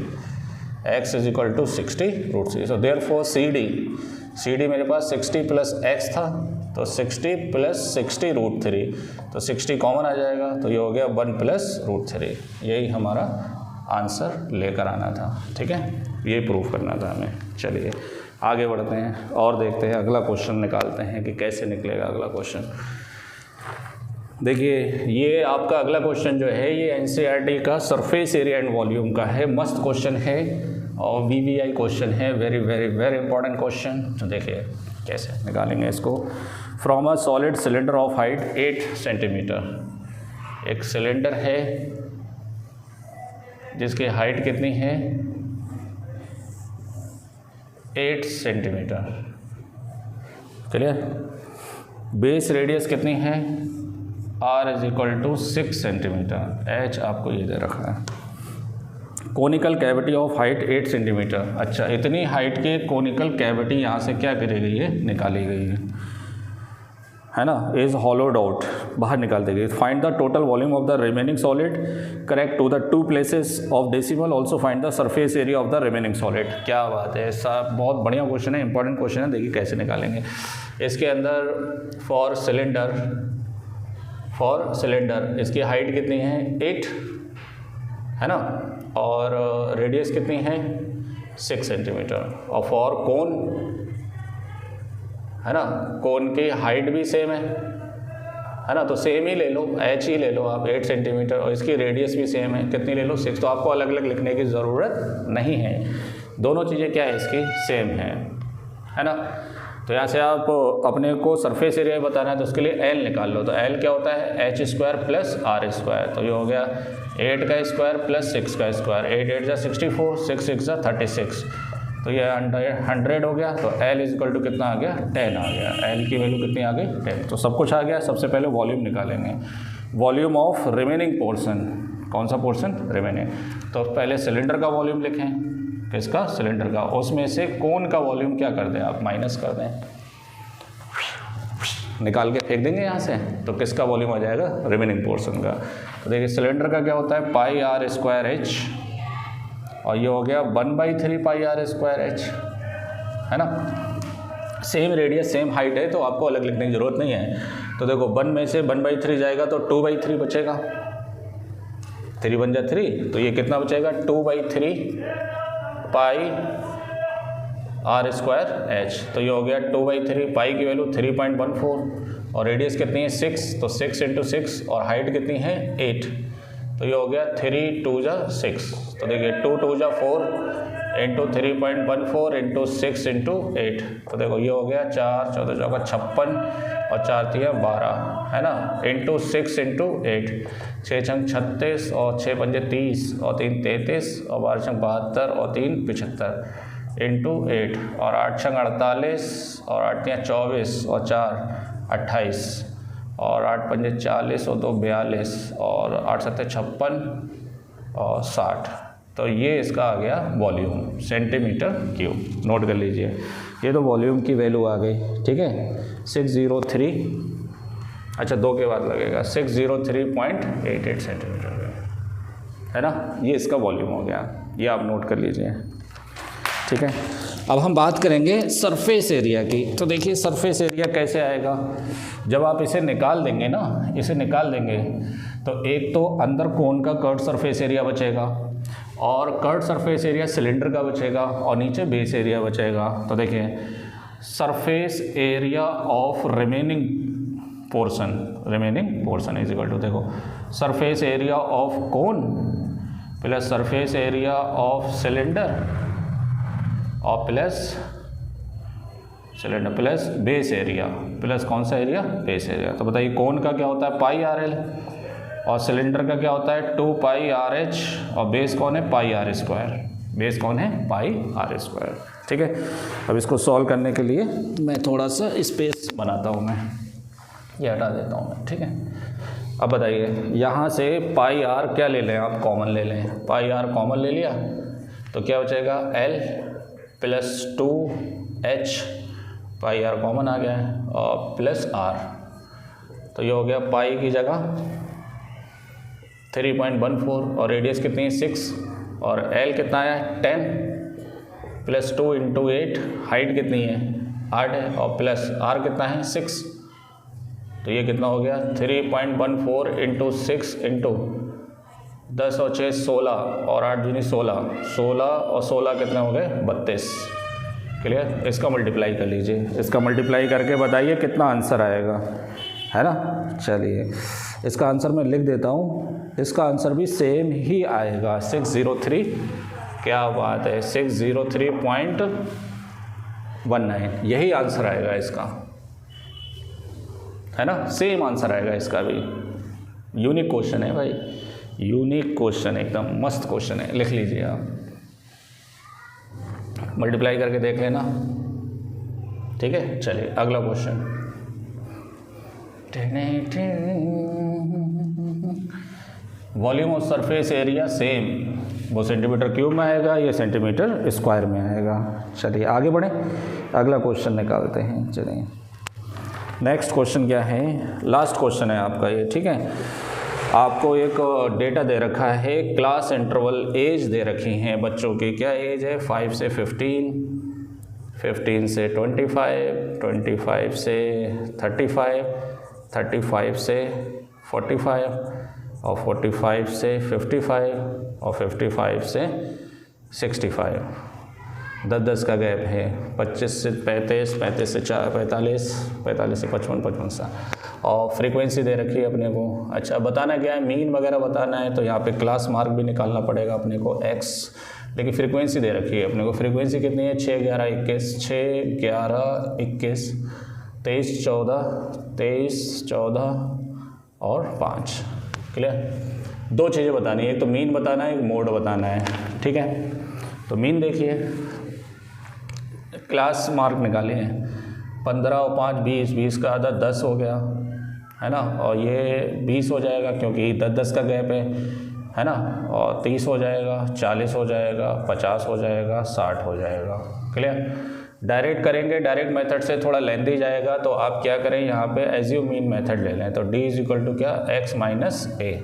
S1: x = 60 √3। So therefore CD मेरे पास 60 + x था, तो 60 + 60 √3, तो 60 कॉमन आ जाएगा, तो ये हो गया 1 + √3। यही हमारा आंसर लेकर आना था, ठीक है, ये प्रूफ करना था हमें। चलिए आगे बढ़ते हैं और देखते हैं, अगला क्वेश्चन निकालते हैं कि कैसे निकलेगा अगला क्वेश्चन। देखिए ये आपका अगला क्वेश्चन जो है ये NCERT का सरफेस एरिया एंड वॉल्यूम का है। मस्त क्वेश्चन है और VVI क्वेश्चन है, very very very important question. तो देखिए कैसे निकालेंगे इसको। From a solid cylinder of height 8 centimetre, एक सिलेंडर है जिसकी हाइट कितनी है? 8 सेंटीमीटर। क्लियर? बेस रेडियस कितनी है? R = 6 centimetre. H आपको ये दे रखा है। Conical cavity of height 8 centimetre. अच्छा, इतनी हाइट के कोनिकल कैविटी यहाँ से क्या करी गई है? निकाली गई है ना, इज हॉलोड आउट, बाहर निकाल दी गई। Find the total volume of the remaining solid, correct to the 2 places of decimal, also find the surface area of the remaining solid. क्या बात है, सब बहुत बढ़िया क्वेश्चन है, इंपॉर्टेंट क्वेश्चन है। देखिए कैसे निकालेंगे। इसके अंदर फॉर सिलेंडर इसकी हाइट कितनी है? 8, है ना, और रेडियस कितनी है? 6 सेंटीमीटर। और फॉर कोन, है ना, कोन की हाइट भी सेम है ना, तो सेम ही ले लो, H ही ले लो आप 8 सेंटीमीटर, और इसकी रेडियस भी सेम है, कितनी ले लो? 6। तो आपको अलग अलग लिखने की ज़रूरत नहीं है, दोनों चीज़ें क्या है इसकी? सेम है ना। तो यहाँ से आप अपने को सरफेस एरिया बताना है तो उसके लिए L निकाल लो। तो L क्या होता है? H² + R²। तो ये हो गया 8 का स्क्वायर + 6 का स्क्वायर। 8 8 = 64, 6 6 = 36, तो ये 100 हो गया। तो L = कितना आ गया? 10 आ गया। L की वैल्यू कितनी आ गई? 10। तो सब कुछ आ गया। सबसे पहले वॉल्यूम निकालेंगे। वॉल्यूम ऑफ रिमेनिंग पोर्शन, कौन सा पोर्शन? रिमेनिंग। तो पहले सिलेंडर का वॉल्यूम लिखें, किसका, सिलेंडर का। उसमें से कोन का वॉल्यूम क्या कर दें आप, माइनस कर दें, निकाल के फेंक देंगे यहाँ से, तो किसका वॉल्यूम आ जाएगा, रिमेनिंग पोर्शन का। तो देखिए सिलेंडर का क्या होता है, पाई आर स्क्वायर एच, और ये हो गया 1/3 पाई आर स्क्वायर एच, है ना। सेम रेडियस सेम हाइट है तो आपको अलग लिखने की ज़रूरत नहीं है। तो देखो 1 में से 1/3 जाएगा तो 2/3 बचेगा, 3 बन जा 3, तो ये कितना बचेगा 2/3 पाई आर स्क्वायर एच। तो ये हो गया 2/3, पाई की वैल्यू 3.14 और रेडियस कितनी है 6, तो 6 × 6 और हाइट कितनी है 8, तो ये हो गया 3 2 जा 6। तो देखिए 2 2 जा 4 इंटू 3.14 इंटू 6 इंटू 8, तो देखो ये हो गया 4 14 चौका 56 और 4 3 12, है ना, इंटू 6 इंटू 8, 6 छंग 36 और 6 पंजे 30 और 3 33 और 12 छंग 72 और 3 75 इंटू 8 और 8 छंग 48 और 8 3 24 और 4 28 और 8 पंजे 40 और 2 42 और 8 7 56 और 60। तो ये इसका आ गया वॉल्यूम सेंटीमीटर क्यूब। नोट कर लीजिए, ये तो वॉल्यूम की वैल्यू आ गई, ठीक है 603, अच्छा 2 के बाद लगेगा 603.88 सेंटीमीटर, है ना, ये इसका वॉल्यूम हो गया, ये आप नोट कर लीजिए, ठीक है। अब हम बात करेंगे सरफेस एरिया की। तो देखिए सरफेस एरिया कैसे आएगा, जब आप इसे निकाल देंगे ना, इसे निकाल देंगे तो एक तो अंदर कोन का कर्व सरफेस एरिया बचेगा और कर्व सरफेस एरिया सिलेंडर का बचेगा और नीचे बेस एरिया बचेगा। तो देखिए surface area of remaining portion is equal to, देखो surface area of cone plus surface area of cylinder और plus cylinder plus base area, plus कौन सा एरिया, बेस एरिया। तो बताइए कोन का क्या होता है पाई आर एल और सिलेंडर का क्या होता है 2 पाई आर एच और बेस कौन है पाई आर स्क्वायर, बेस कौन है पाई आर स्क्वायर, ठीक है। अब इसको सॉल्व करने के लिए मैं थोड़ा सा स्पेस बनाता हूँ, मैं ये हटा देता हूँ मैं, ठीक है। अब बताइए यहाँ से पाई आर क्या ले लें आप, कॉमन ले लें, पाई आर कॉमन ले लिया तो क्या बचेगा L plus 2H, pi R common आ गया है और प्लस R, तो ये हो गया पाई की जगह 3.14 और रेडियस कितनी है 6 और L कितना आया 10 प्लस 2 इंटू 8, हाइट कितनी है 8 है और प्लस R कितना है 6, तो ये कितना हो गया 3.14 इंटू 6 इंटू 10 और 6 16 और 8 दूनी 16, 16 और 16 कितने हो गए 32, क्लियर। इसका मल्टीप्लाई कर लीजिए, इसका मल्टीप्लाई करके बताइए कितना आंसर आएगा, है ना। चलिए इसका आंसर मैं लिख देता हूँ, इसका आंसर भी सेम ही आएगा 603, क्या बात है 603.19, यही आंसर आएगा इसका, है ना, सेम आंसर आएगा इसका भी। यूनिक क्वेश्चन है भाई, यूनिक क्वेश्चन, एकदम मस्त क्वेश्चन है, लिख लीजिए आप, मल्टीप्लाई करके देख लेना, ठीक है। चलिए अगला question, volume of surface area same, वो सेंटीमीटर क्यूब में आएगा, ये सेंटीमीटर स्क्वायर में आएगा। चलिए आगे बढ़ें, अगला क्वेश्चन निकालते हैं। चलिए नेक्स्ट क्वेश्चन क्या है, लास्ट क्वेश्चन है आपका ये, ठीक है। आपको एक डेटा दे रखा है, क्लास इंटरवल एज दे रखी हैं बच्चों की, क्या एज है 5 से 15, 15 से 25, 25 से 35, 35 से 45 और 45 से 55 और 55 से 65, 10-10 का गैप है, 25 से 35, 35 से 45, 45 से 55, 55 से, और फ्रीक्वेंसी दे रखी है अपने को। अच्छा बताना क्या है, मीन वगैरह बताना है तो यहाँ पे क्लास मार्क भी निकालना पड़ेगा अपने को x, लेकिन फ्रीक्वेंसी दे रखी है अपने को। फ्रीक्वेंसी कितनी है 6 11 21, 6 11 21, 23 14, 23 14 और 5, क्लियर। 2 चीज़ें बतानी है, एक तो मीन बताना है, एक मोड बताना है, ठीक है। तो मीन देखिए, क्लास मार्क निकाले हैं, 15 और 5 20, 20 का आधा 10 हो गया, है ना, और ये 20 हो जाएगा क्योंकि 10-10 का गैप है है ना, और 30 हो जाएगा, 40 हो जाएगा, 50 हो जाएगा, 60 हो जाएगा। क्लियर? डायरेक्ट करेंगे, डायरेक्ट मेथड से थोड़ा लेंथी जाएगा, तो आप क्या करें यहाँ पे एज्यूम मीन मेथड ले लें। तो d इज इक्वल टू क्या, x माइनस ए।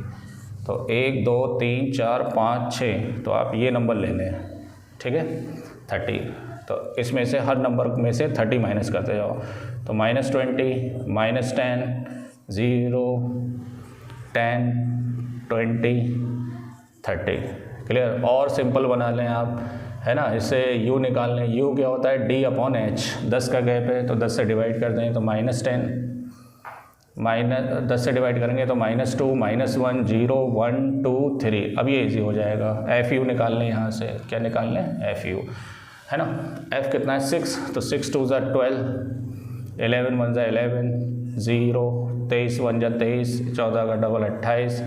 S1: तो 1 2 3 4 5 6, तो आप ये नंबर ले लें, ठीक है, 30। तो इसमें से हर नंबर में से 30 माइनस करते जाओ। तो -20, -10, 0, 10, 20, 30। क्लियर? और सिंपल बना लें आप, है ना, इससे u निकाल लें। u क्या होता है, d/h। 10 का गैप है तो 10 से डिवाइड कर दें, तो -10, -10 से डिवाइड करेंगे तो -2, -1, 0, 1, 2, 3। अब ये इजी हो जाएगा। fu निकाल लें यहाँ से। क्या निकाल लें, fu, है ना। f कितना है, 6, तो 6 2 ज़ा 12, 11 1 ज़ा 11, 0, 23 1 ज़ा 23, 14 का डबल 28,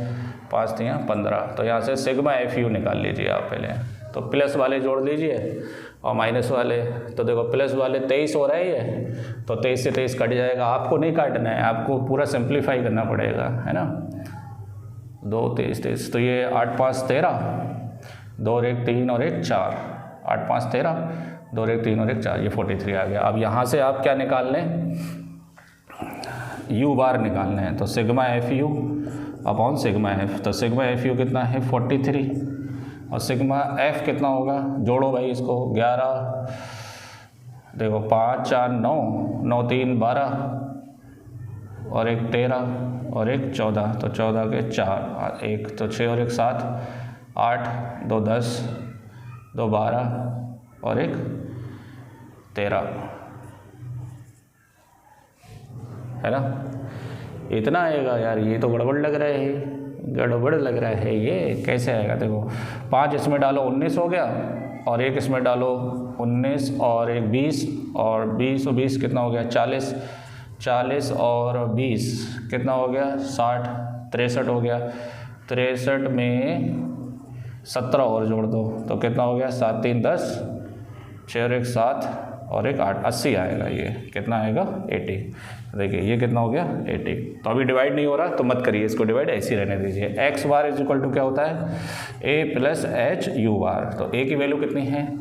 S1: 5 3 15। तो यहाँ से सिग्मा fu निकाल लीजिए आप पहले। तो प्लस वाले जोड़ लीजिए और माइनस वाले। तो देखो प्लस वाले 23 हो रहा है ये, तो 23 से 23 कट जाएगा। आपको नहीं काटना है, आपको पूरा सिंप्लीफाई करना पड़ेगा, है ना। 2 23 23, तो ये 8 5 13, 2 और 1 3 और 1 4, 8 5 13, 2 और 1 3 और 1 4, ये 43 आ गया। अब यहाँ से आप क्या निकाल लें, u बार निकालना है। तो sigma fu upon sigma f। तो सिग्मा fu कितना है, 43, और सिग्मा f कितना होगा, जोड़ो भाई इसको, 11, देखो 5 4 9, 9 3 12, और 1 13 और 1 14, तो 14 के 4, 1 तो 6 और 1 7, 8, 2 10, 2 12 और 1 13, है ना। इतना आएगा यार, ये तो गड़बड़ लग रहा है, गड़बड़ लग रहा है, ये कैसे आएगा। देखो 5 इसमें डालो 19 हो गया, और 1 इसमें डालो 19 और 1 20, और 20 और 20 कितना हो गया, 40, 40 और 20 कितना हो गया, 60, 63 हो गया। 63 में 17 और जोड़ दो, तो कितना हो गया, 7 3 10, 6 और 1 7 और 1 8, 80 आएगा। ये कितना आएगा, 80। देखिए ये कितना हो गया, 80। तो अभी डिवाइड नहीं हो रहा तो मत करिए इसको डिवाइड, ऐसे ही रहने दीजिए। x bar is equal to क्या होता है, a plus h u bar. तो a की वैल्यू कितनी है,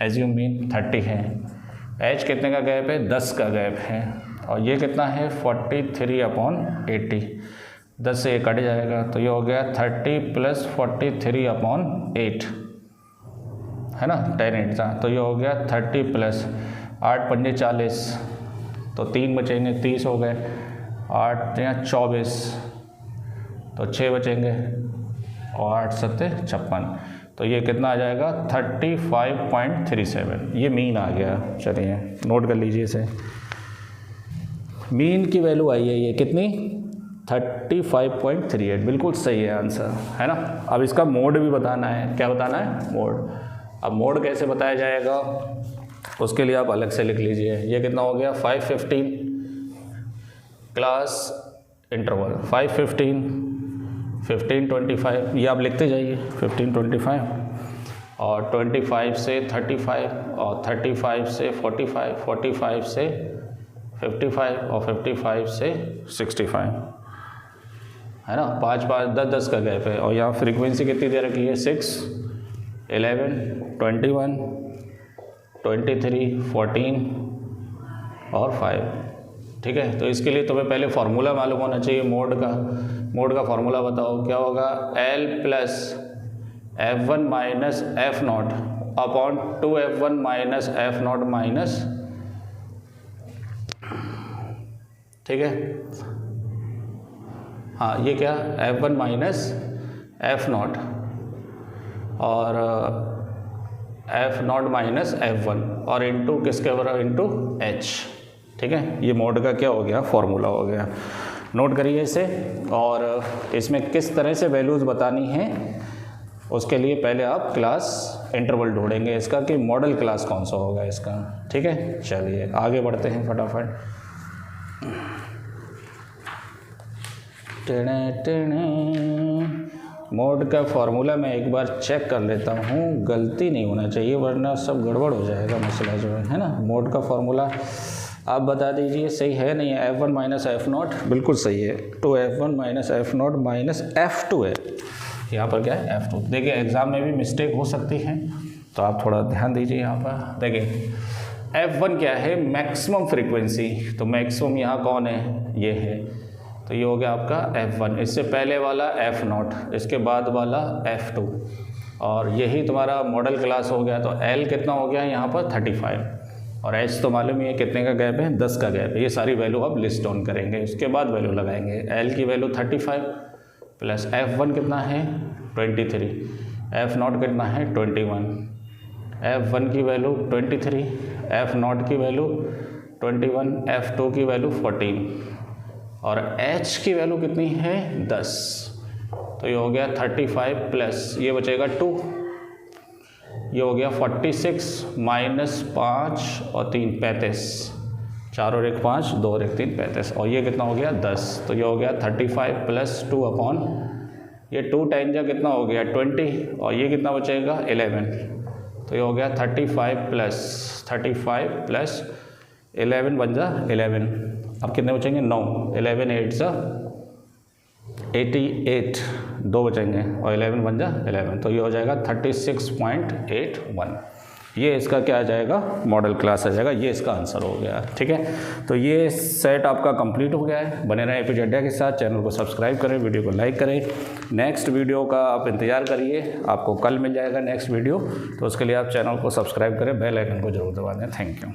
S1: एज्यूम मीन 30 है। h कितने का गैप है, 10 का गैप है, और ये कितना है, 43/80। 10 से ये कट जाएगा, तो ये हो गया 30 प्लस 43/8, है ना, 10 8 था। तो ये हो गया 30 प्लस 8 पंजे 40, तो 3 बचेंगे, 30 हो गए, 8 या 24, तो 6 बचेंगे, और 8 7 56, तो ये कितना आ जाएगा, 35.37। ये मीन आ गया। चलिए नोट कर लीजिए इसे, मीन की वैल्यू आई है ये कितनी, 35.38। बिल्कुल सही है आंसर, है ना। अब इसका मोड भी बताना है। क्या बताना है, मोड। अब मोड कैसे बताया जाएगा, उसके लिए आप अलग से लिख लीजिए। ये कितना हो गया, 515 क्लास इंटरवल, 515 15 25, ये आप लिखते जाइए, 15 25, और 25 से 35, और 35 से 45, 45 से 55, और 55 से 65, है ना। 5 5 10 10 का गैप है, और यहाँ फ्रीक्वेंसी कितनी दे रखी है, 6 11 21 23 14 और 5। ठीक है, तो इसके लिए तुम्हें पहले फार्मूला मालूम होना चाहिए मोड का। मोड का फार्मूला बताओ, क्या होगा, L plus F1 minus F0 upon 2F1 minus F0 minus, ठीक है, हाँ ये क्या, F1 माइनस F0 और F0 माइनस F1, और इंटू किसके बराबर, इंटू H। ठीक है, ये मोड का क्या हो गया, फॉर्मूला हो गया। नोट करिए इसे, और इसमें किस तरह से वैल्यूज़ बतानी है उसके लिए पहले आप क्लास इंटरवल ढूंढेंगे इसका, कि मॉडल क्लास कौन सा होगा इसका। ठीक है, चलिए आगे बढ़ते हैं फटाफट। मोड का फॉर्मूला मैं एक बार चेक कर लेता हूँ, गलती नहीं होना चाहिए वरना सब गड़बड़ हो जाएगा मसला जो है ना। मोड का फॉर्मूला आप बता दीजिए सही है नहीं है। F1 माइनस एफ नॉट बिल्कुल सही है, तो F1 minus F not minus F2 है, यहाँ पर क्या है F2। देखिए एग्ज़ाम में भी मिस्टेक हो सकती है, तो आप थोड़ा ध्यान दीजिए यहाँ पर। देखिए F1 क्या है, मैक्सिमम फ्रीक्वेंसी, तो मैक्सिमम यहाँ कौन है, ये है, तो ये हो गया आपका F1। इससे पहले वाला F0, इसके बाद वाला F2, और यही तुम्हारा मॉडल क्लास हो गया। तो L कितना हो गया यहाँ पर 35, और H तो मालूम ही है कितने का गैप है, 10 का गैप है। ये सारी वैल्यू आप लिस्ट डाउन करेंगे, उसके बाद वैल्यू लगाएंगे। L की वैल्यू 35 प्लस F1 कितना है 23, F0 कितना है 21, F1 की वैल्यू 23, F0 की वैल्यू 21, F2 की वैल्यू 14, और H की वैल्यू कितनी है 10। तो ये हो गया 35 प्लस ये बचेगा 2, ये हो गया 46 माइनस 5 और 3 35, 4 और 1 5, 2 और 1 3 35, और ये कितना हो गया 10। तो ये हो गया 35 प्लस 2 अपॉन ये 2 टाइम जा कितना हो गया 20, और ये कितना बचेगा 11। तो ये हो गया 35 प्लस 11 बन जा 11। अब कितने बचेंगे 9, 11 8 जा 88, 2 बचेंगे, और 11 बन जा 11। तो ये हो जाएगा 36.81। ये इसका क्या आ जाएगा, मॉडल क्लास आ जाएगा। ये इसका आंसर हो गया, ठीक है। तो ये सेट आपका कंप्लीट हो गया है। बने रहें एपीजे अड्डा के साथ, चैनल को सब्सक्राइब करें, वीडियो को लाइक करें। नेक्स्ट वीडियो का आप इंतज़ार करिए, आपको कल मिल जाएगा नेक्स्ट वीडियो। तो उसके लिए आप चैनल को सब्सक्राइब करें, बेल आइकन को जरूर दबा दें। Thank you.